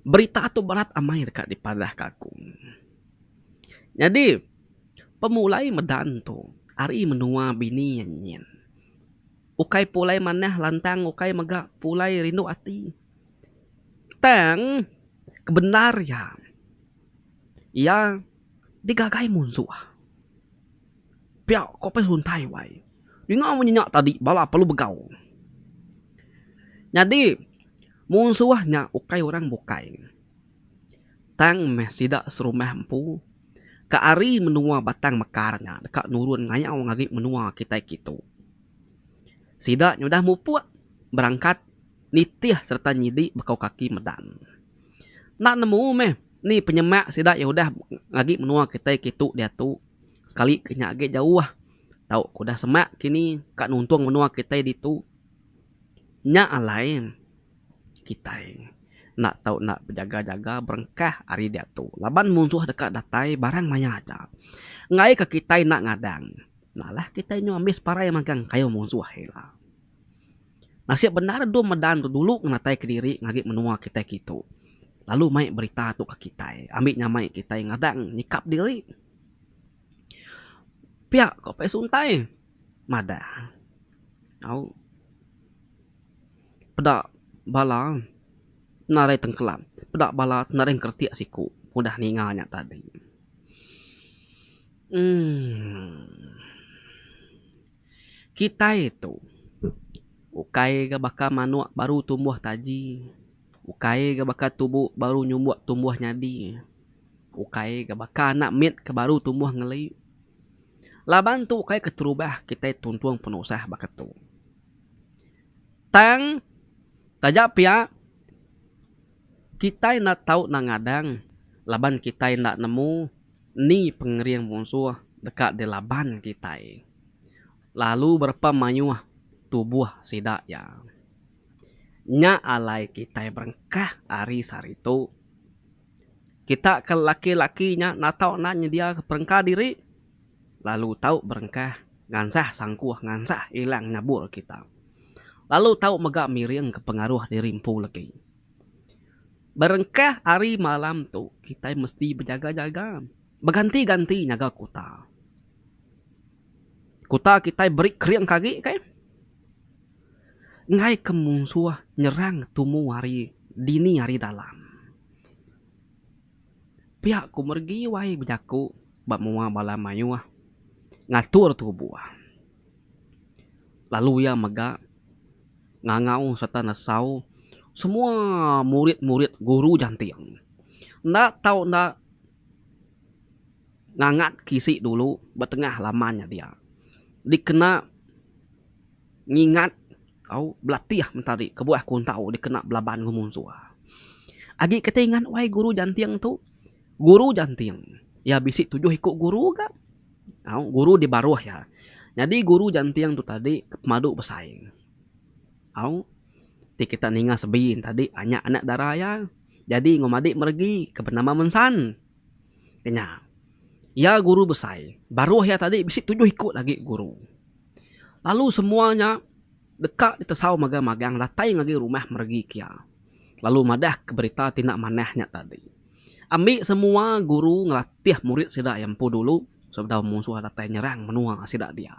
Berita tu berat amai dekat di padah kakung. Jadi pemulai medan tu hari menua bini nyen. Ukai pulai manah lantang ukai megak pulai rindu hati. Tang kebenar ya. Ya digagai musuh. Pihak kau pe suntai wai. Dengar menyenyak tadi bala perlu begau. Jadi musuhnya ukai orang bukai. Tang meh sidak serumah empu. Ka ari menua batang mekarnya dekat nurun ngayau ngagi menua kita gitu. Sidak nyudah mupuat berangkat nitih serta nyidi bekau kaki medan. Nak nemu meh ni penyemak sidak ya udah ngagi menua kita gitu dia tu. Sekali kenyage jauh ah. Tahu kuda semak kini kak nuntung menua kita di tu. Nya alai kita nak tahu nak berjaga-jaga berengkah hari dia tu. Laban musuh dekat datai barang maya aja. Ngai ke kita nak ngadang. Nalah kita nyu ambil parai magang kayu musuh hela. Nasib benar do medan tu dulu ngatai ke diri ngagi menua kita gitu. Lalu mai berita tu ke kita. Ambil nyamai kita ngadang nyikap diri. Pihak kau pe suntai. Mada. Pedak bala narai tengkelam. Pedak bala narai kertiak siku. Mudah ninganya tadi. Kita itu ukai ga baka manuak baru tumbuh taji. Ukai ga baka tubuh baru nyumbuak tumbuh nyadi. Ukai ga baka anak mit ke baru tumbuh ngeli. Laban tu ukai keterubah kita tuntuang penusah bakat tu. Tang tajak pia kita nak tahu nak ngadang. Laban kita nak nemu ni pengeriang musuh dekat di laban kita. Lalu berapa mayuah tubuh sidak ya. Nya alai kita berengkah ari sarito. Kita ke laki-lakinya natau na nyedia berengkah diri. Lalu tahu berengkah ngansah sangkuah ngansah hilang nyabur kita. Lalu tahu megak miring ke pengaruh diri empu lagi. Berengkah hari malam tu kita mesti berjaga-jaga. Berganti-ganti nyaga kuta. Kuta kita beri kriang kaki kan? Ngai kemusuh nyerang tumu hari dini hari dalam. Pihak ku mergi wai bejaku bak mua bala mayu ngatur tubuh. Lalu ya mega ngangau serta nasau semua murid-murid guru jantiang. Ndak tahu ndak ngangat kisi dulu betengah lamanya dia. Dikena ngingat kau belatiah mentari kebuah kun tahu dikena belaban ngumunsuh. Agi ketingan wai guru jantiang tu. Guru jantiang. Ya bisik tujuh ikut guru kan. Guru di baruh ya. Jadi guru jantiang tu tadi madu bersaing. Ti kita ninga sebin tadi anak-anak daraya. Jadi ngomadik mergi ke bernama mensan. Kenya. Ya guru bersaing. Baruh ya tadi bisik tujuh ikut lagi guru. Lalu semuanya dekat ditesau magang-magang latai lagi rumah mergi kia. Lalu madah ke berita tindak manahnya tadi. Ambil semua guru ngelatih murid sidak yang pu dulu. Sebab musuh datai nyerang menua sidak dia.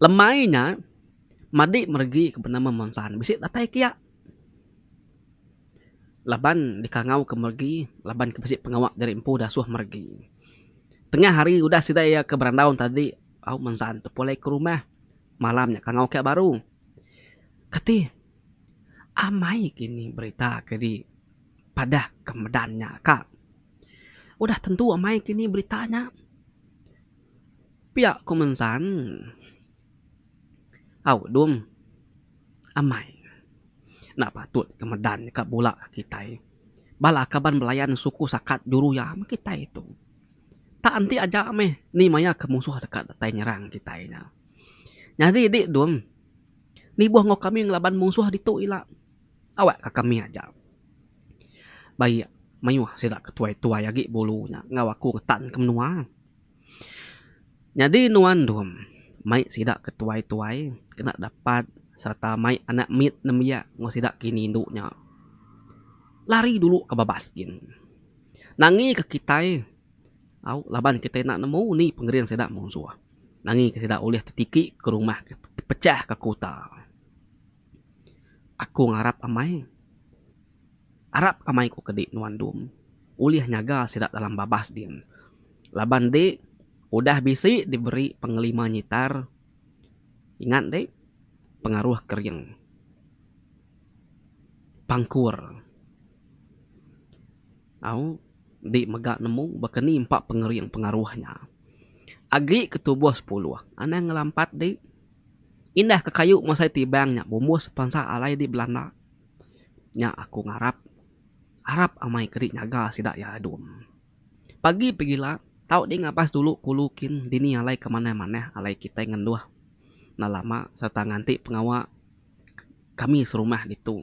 Lemainya madik mergi ke bernama Monsan. Bisik datai kia. Laban dikangau ke mergi. Laban ke bisik pengawak dari empu dah suah mergi. Tengah hari udah sidak ya ke berandaun tadi. Monsan terpulai ke rumah. Malamnya kangau kia baru. Kati. Amai kini berita ke di pada kemedannya kak. Udah tentu amai kini beritanya. Pihak Komensan. Dum. Amai. Nak patut kemedan kak bola kita. Bala kaban belayan suku sakat juru ya kita itu. Tak anti aja meh. Ni maya kemusuh dekat datai nyerang kita nya. Jadi dik dum. Ni buah ngok kami ngelaban musuh ditu ila. Awak ke kami aja. Baik, mayu sila ketuai-tuai lagi bulunya. Ngawaku ketan ke menua. Jadi nuan dum. Mai sidak ketuai-tuai. Kena dapat. Serta mai anak mit nemia. Ngo sidak kini induknya. Lari dulu ke babaskin. Nangi ke kitai. Laban kita nak nemu ni pengerian sidak musuh. Nangi ke sidak oleh tertiki ke rumah. Pecah ke kota. Aku ngarap amai. Arap amai ku kedik nuan dum. Ulih nyaga sidak dalam babas din. Laban dek. Udah bisi diberi pengelima nyitar. Ingat dek. Pengaruh kering. Pangkur. Di megak nemu. Bekeni 4 pengering pengaruhnya. Agi ketubuh 10. Anang ngelampat dek. Indah ke kayu masai tibangnya. Bumbus pansa alai di Belanda. Nya aku ngarap. Arap amai kedik nyaga sidak ya adum. Pagi pergilah. Tahu dia ngapas dulu kulukin. Dini alai kemana-mana. Alai kita ngenduh. Nah lama serta nganti pengawak. Kami serumah itu.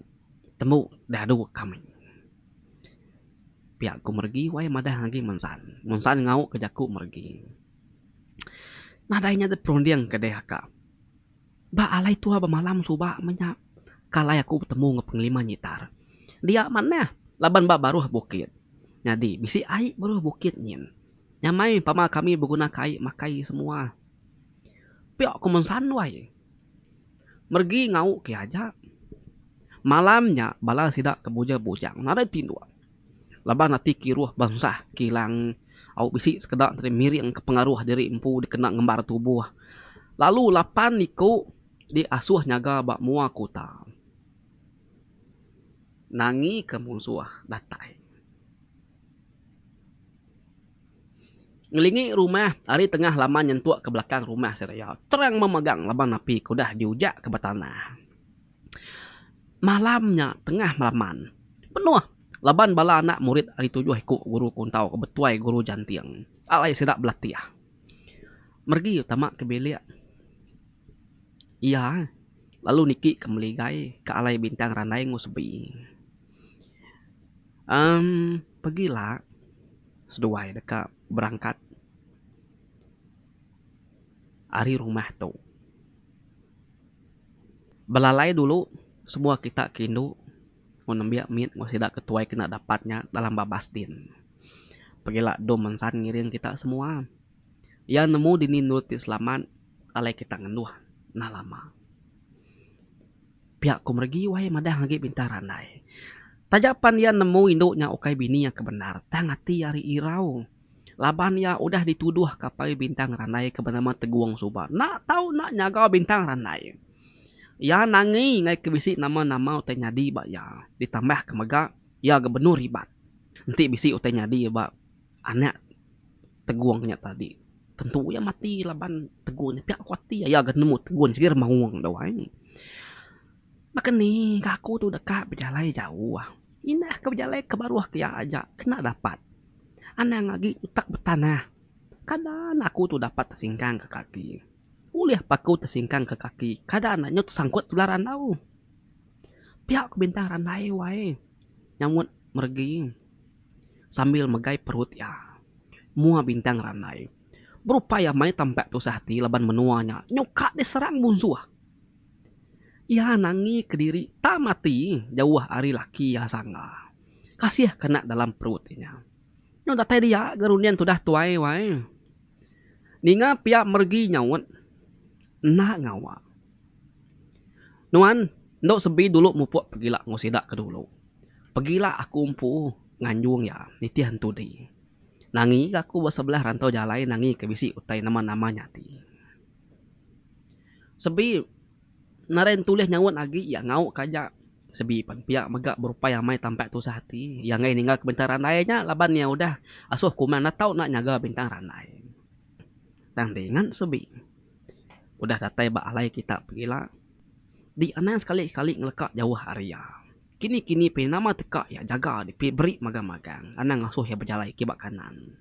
Temu dadu kami. Pihak ku mergi. Wai madah lagi Monsan. Monsan ngau kejaku mergi. Nadainya de perundiang ke dehaka. Ba alai tua bemalam subak menyak. Kalai aku bertemu ngepenglima nyitar. Dia mana? Laban ba baru bukit. Jadi bisi ai baru bukit nyin. Nyamai pama kami berguna kai makai semua. Pihak Komensan wai. Mergi ngau ke aja. Malamnya bala sidak kebuja bujang. Nada tindua. Laban nanti kiruh bangsa kilang. Bisi sekedar dari miring kepengaruh dari empu dikena ngembar tubuh. Lalu lapan niku di asuh nyaga bak mua kota. Nangi ke musuh datai. Ngelingi rumah, hari tengah lama nyentuak ke belakang rumah saya. Terang memegang laban api kudah diujak ke batanah. Malamnya, tengah malaman. Penuh. Laban bala anak murid hari 7 ikut guru kuntau ke betuai guru jantiang. Alai sidak belatiah. Mergi utama ke belia. Iya. Lalu niki kemeligai ke alai bintang randai ngusebi. Pergilah seduai dekat berangkat hari rumah tu. Belalai dulu semua kita kindu menambiak mit tidak ketuai kena dapatnya dalam babas din. Pergilah dom mensan ngiring kita semua. Ya nemu dini nuti selamat alai kita ngenduh nah lama. Pihak kumergi wae madah ngagi bintang randai. Tajapan ya nemu induknya okai bini yang kebenar. Tangati hari irau. Laban ya udah dituduh kapai bintang randai kebenama teguang suba. Nak tahu nak nyaga bintang randai. Ya nangi ngai kebisi nama-nama utai nyadi ba ya. Ditambah kemaga ya gubernur ribat. Nanti bisi utai nyadi ba anak teguangnya tadi. Tentu ya mati laban teguangnya pihak kuati ya gak nemu teguang sikir mauang dawai. Maka nih kaku tuh dekat berjalai jauh. Indah ke berjalai ke baruah kia aja kena dapat. Anak ngagi utak bertanah. Kadang aku tuh dapat tersingkang ke kaki. Uliah paku tersingkang ke kaki. Kadang anaknya tuh sangkut sebelah randau. Pihak ke bintang randai wae. Nyamut mergi. Sambil megai perut ya. Mua bintang randai. Berupaya mai tampak tu sahti laban menuanya. Nyuka diserang bunsuah. Ya nangi kediri tak mati jauh hari laki ya sangga. Kasih kena dalam perutnya. Nyo datai dia gerunian tudah tuai wae. Ninga pihak mergi nyawut. Nak ngawa. Nuan, ndok sebi dulu mupuk pergilah ngusidak ke dulu. Pergilah aku umpu nganjung ya niti hantu di. Nangi aku bersebelah rantau jalai nangi kebisi utai nama-namanya di. Sebi naren tulis nyawut lagi ya ngau kaja. Sebi pan pihak megak berupaya mai tampak tu sehati. Yang ngai ninggal ke bintang randainya laban ya udah asuh kumana tau nak nyaga bintang randai. Tang dengan sebi. Udah datai ba alai kita pergilah. Di anan sekali-kali ngelekak jauh area. Kini-kini pe nama tekak ya jaga di pi beri magang-magang. Anang ngasuh ya berjalai kibak kanan.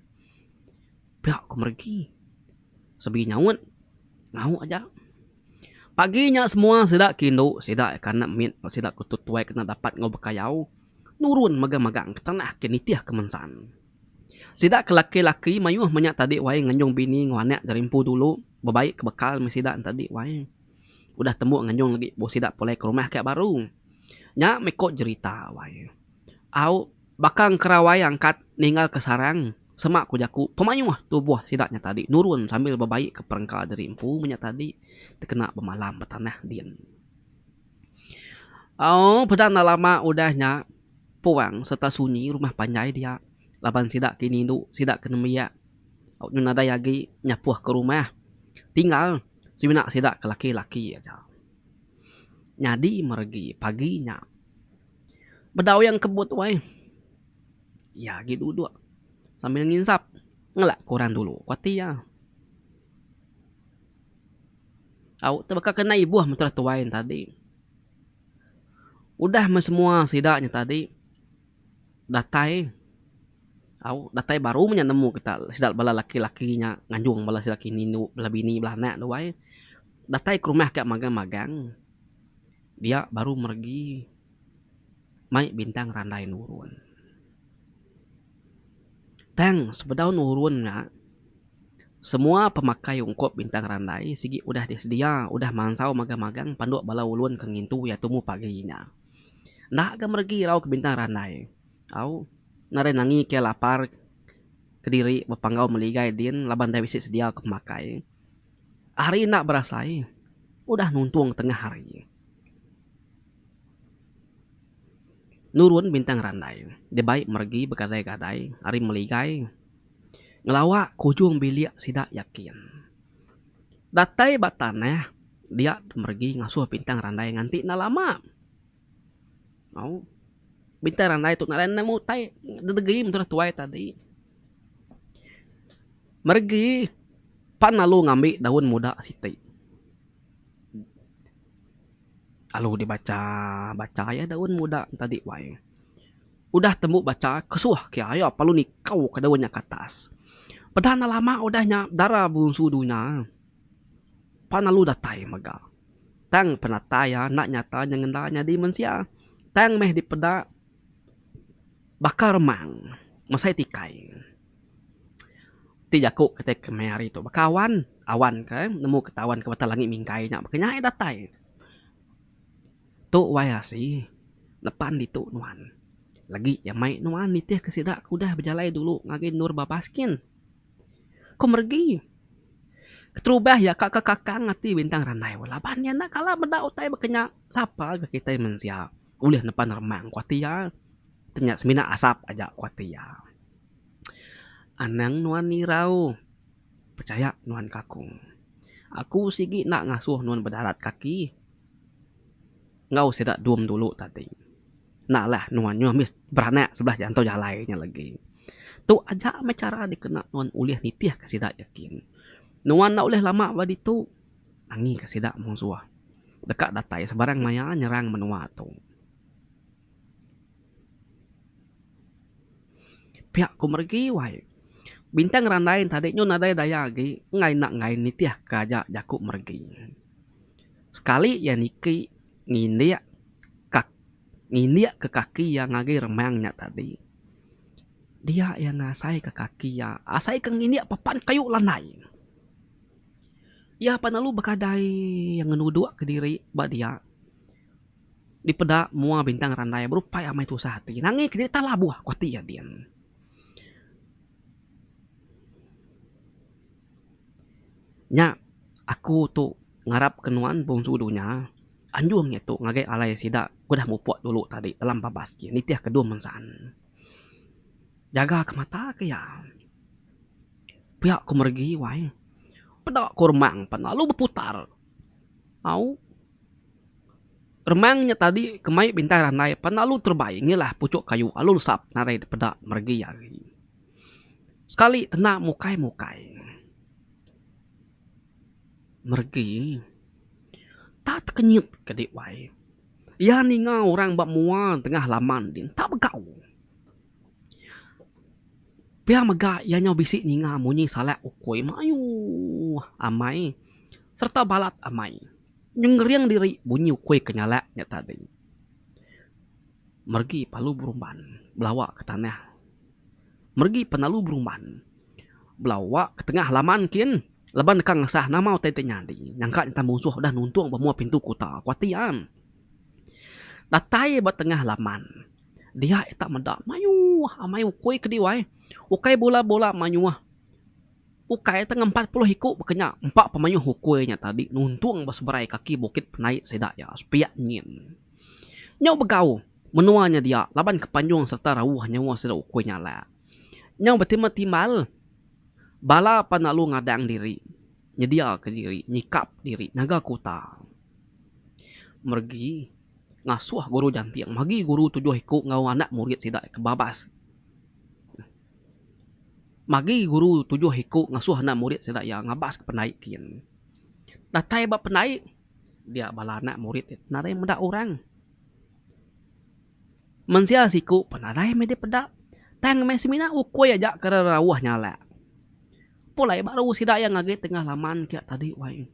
Pihak ku mergi. Sebi nyawut. Ngau aja. Paginya semua sidak kindu. Sidak karena mit. Sidak kutut tuai kena dapat ngobekayau. Nurun magang-magang ke tanah kinitiah kemensan. Sidak ke laki-laki mayuh menyak tadi wae nganjong bini ngwanek dari empu dulu. Bebaik ke bekal mesidak tadi wae. Udah tembuk nganjong lagi. Bo sidak pulai ke rumah kayak baru. Nya mekot cerita wae. Au bakang kerawai angkat ninggal ke sarang. Semak ku jaku. Pemayuh tubuh sidaknya tadi. Nurun sambil bebaik ke perengkal dari empu menyak tadi. Terkena pemalam bertanah din. Oh, pedang lama udahnya. Puang serta sunyi rumah panjai dia. Laban sidak kini du. Sidak kenemia. Au nyunada yagi nyapuh ke rumah. Tinggal. Sinak sidak ke laki-laki aja. Nyadi mergi paginya. Bedau yang kebut wae. Ya gitu dua. Sambil nginsap. Ngelak koran dulu. Kuati ya. Au terbakar kena ibu mentera tuain tadi. Udah semua sidaknya tadi. Datai. Au datai baru nemu kita. Sidak bala laki-lakinya. Nganjung bala laki ninu. Bala bini bala anak wae. Datai ke rumah kayak magang-magang. Dia baru mergi mai bintang randai nurun. Tang sebedau nurun ya. Semua pemakai ungkop bintang randai sigi udah disedia, udah mansau magang-magang panduk bala ulun ke ngintu ya tumu paginya. Nak ga mergi rau ke bintang randai. Au nare nangi ke lapar kediri bepanggau meligai din laban dah bisi sedia ke pemakai. Hari nak berasai udah nuntung tengah hari. Nurun bintang randai. Dia baik mergi bergadai-gadai. Hari meligai. Ngelawak kujung bilik sidak yakin. Datai batanah. Dia mergi ngasuh bintang randai nganti na lama. Mau. Bintang randai tu naren nemu tai. Dedegi menurut tuai tadi. Mergi. Pan lalu ngambil daun muda siti. Lalu dibaca ya daun muda tadi wae. Udah tembuk baca kesuah kia ayo palu ni kau ke daunnya ke atas. Padahal lama udahnya darah bungsu dunya. Panalu datai maga. Tang penataya nak nyata jangan dah di mensia. Tang meh di peda bakar remang. Masai tikai. Ti jakuk kata kemari tu bakawan. Awan ke nemu ketawan ke batal langit mingkai nya makanya datai. Tu waya si. Lepan di tu nuan. Lagi ya mai nuan nitih kesidak kudah berjalai dulu ngagi nur babaskin. Kau mergi. Ketrubah ya kakak-kakak ngati bintang ranai wala bannya nak kala benda utai bekenya sapa ke kita mensia. Ulih depan remang kuati ya. Tanya semina asap aja kuati ya. Anang nuan nirau. Percaya nuan kakung. Aku sigi nak ngasuh nuan berdarat kaki. Ngau sedak duam dulu tadi. Nak lah nuan nyuamis beranak sebelah jantung jalainya lagi. Tu aja me cara dikena nuan ulih nitih kesidak yakin. Nuan nak ulih lama badi tu. Nangi kesidak musuh. Dekat datai sebarang maya nyerang menua tu. Pihak ku mergi wai. Bintang randain tadi nyo nadai daya gi ngai nak ngai nitih kaja jakuk mergi. Sekali ya niki ngindia ke kaki yang ngagi remangnya tadi. Dia yang ngasai ke kaki ya asai ke ngindia papan kayu lanai. Ya panalu bakadai yang ngenuduk ke diri bak dia. Di peda mua bintang randai berupaya amai tu sahati. Nangi ke diri talabuh kuati ya dian. Nya aku tu ngarap kenuan bungsu dunya. Anjuangnya tu ngagai alai sidak. Gue dah mupuat dulu tadi dalam babas ki. Nitiah kedua mensan. Jaga ke mata ke ya. Pihak ku mergi wai. Peda ku remang pan lalu berputar. Au. Remangnya tadi kemai bintang ranai pan lalu terbaik ngilah pucuk kayu alu sap narai peda mergi ya. Sekali tenak mukai. Mergi. Tak kenyit ke dik wai. Ya ninga orang bak mua tengah laman din tak begau. Pia mega ya nyau bisik ninga munyi salak ukoi mayu amai serta balat amai. Nyengeriang diri bunyi ukoi kenyalaknya tadi. Mergi palu berumban belawak ke tanah. Mergi penalu berumban belawak ke tengah laman kin. Leban kang sah nama tete nyadi. Nyangka nyata musuh dah nuntung bemua pintu kota kuatian. Datai bat tengah laman. Dia tak medak mayu amai ukoi ke diwai. Ukai bola-bola manyuah. Ukai tengah 40 hikuk bekenya 4 pemayuh hukuinya tadi nuntung basberai kaki bukit penaik sedak ya sepiak nyin. Nyau begau menuanya dia laban kepanjung serta rawuh nyawa sedak ukuinya lah. Nyau bertimal-timal bala panalu ngadang diri. Nyedia ke diri, nyikap diri, naga kota. Mergi ngasuh guru jantiang magi guru 7 hikuk ngau anak murid sidak kebabas. Magi guru 7 hikuk ngasuh anak murid sedak yang ngabas ke penaik kian. Datai bak penaik. Dia bala anak murid narai mendak orang. Mensia siku penarai mede pedak. Tang me semina ukoi aja ke rawah nyala. Pulai baru sidak yang ngagai tengah laman kia tadi wai.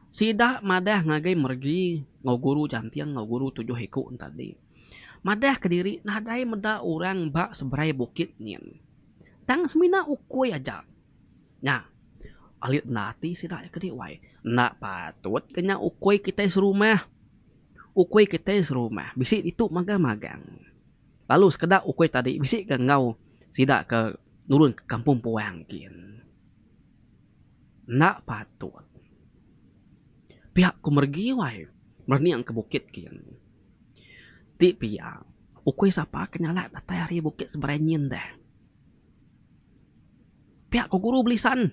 Sidak madah ngagai mergi ngau guru jantiang ngau guru 7 hikuk tadi. Madah ke diri nadai mendak orang bak seberai bukit nien. Tang semina ukoi aja. Nya, alit nati sidak ke wai. Nak patut kena ukoi kita serumah. Ukoi kita serumah. Bisik itu magang-magang. Lalu sekedar ukoi tadi bisik ke ngau sidak ke nurun ke kampung puang kian. Nak patut. Pihak ku mergi wai. Merniang ke bukit kian. Ti pihak. Ukoi sapa kenyala datai hari bukit seberai nyin dah. Pihak ku guru belisan.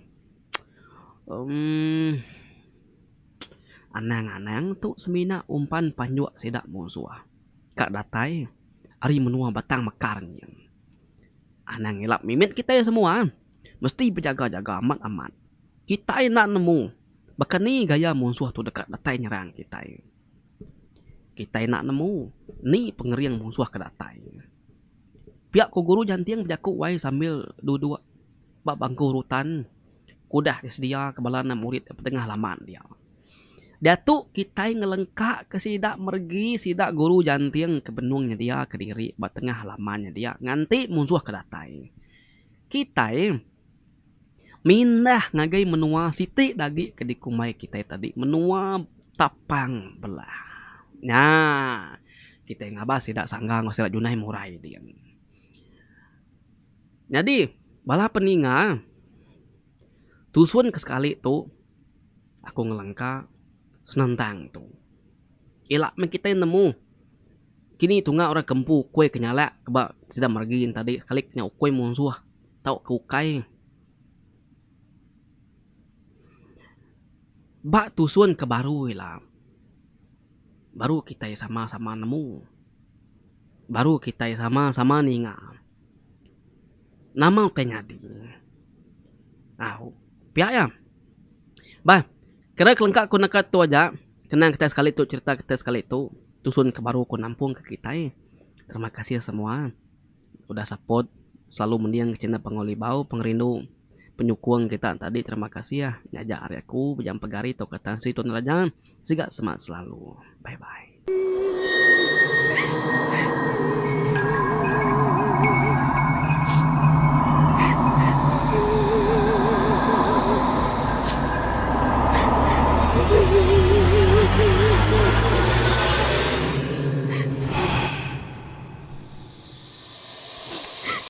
Anang-anang tu semina umpan panjuak sedak musuh. Kak datai. Ari menua batang mekarnya. Anang ngelap mimit kita semua. Mesti berjaga-jaga amat-amat. Kita nak nemu. Bahkan ni gaya musuh tu dekat datai nyerang kita. Kita nak nemu. Ni pengeriang musuh ke datai. Pihak ku guru jantiang berjakuk wai sambil duduk. Bak bangku rutan. Kudah disedia kebalan murid tengah laman dia. Datu kita ngelengkak ke sidak mergi sidak guru jantiang ke benungnya dia ke diri batengah halamannya dia nganti musuh ke datai. Kita mindah ngagai menua siti dagi ke dikumai kita tadi menua tapang belah. Nah, kita ngabas tidak sanggang ngosela junai murai dia. Jadi, bala peninga tusun ke sekali tuh aku ngelengka senentang tuh. Ilak men kita nemu kini tunga orang kempu kue kenyala keba tidak mergin tadi kaliknya kue musuh tau kukai bak tusun ke baru lah baru kita sama-sama nemu baru kita sama-sama ninga nama kenyadi pihak ya bah kira kelengkap ku nekat tu aja kenang kita sekali tu cerita kita sekali tu tusun ke baru ku nampung ke kita terima kasih semua udah support selalu mendiang ke channel Pengoli Bau pengerindu penyukung kita tadi terima kasih ya nyajak aryaku bejam pegari to kata si tun raja siga semangat selalu bye bye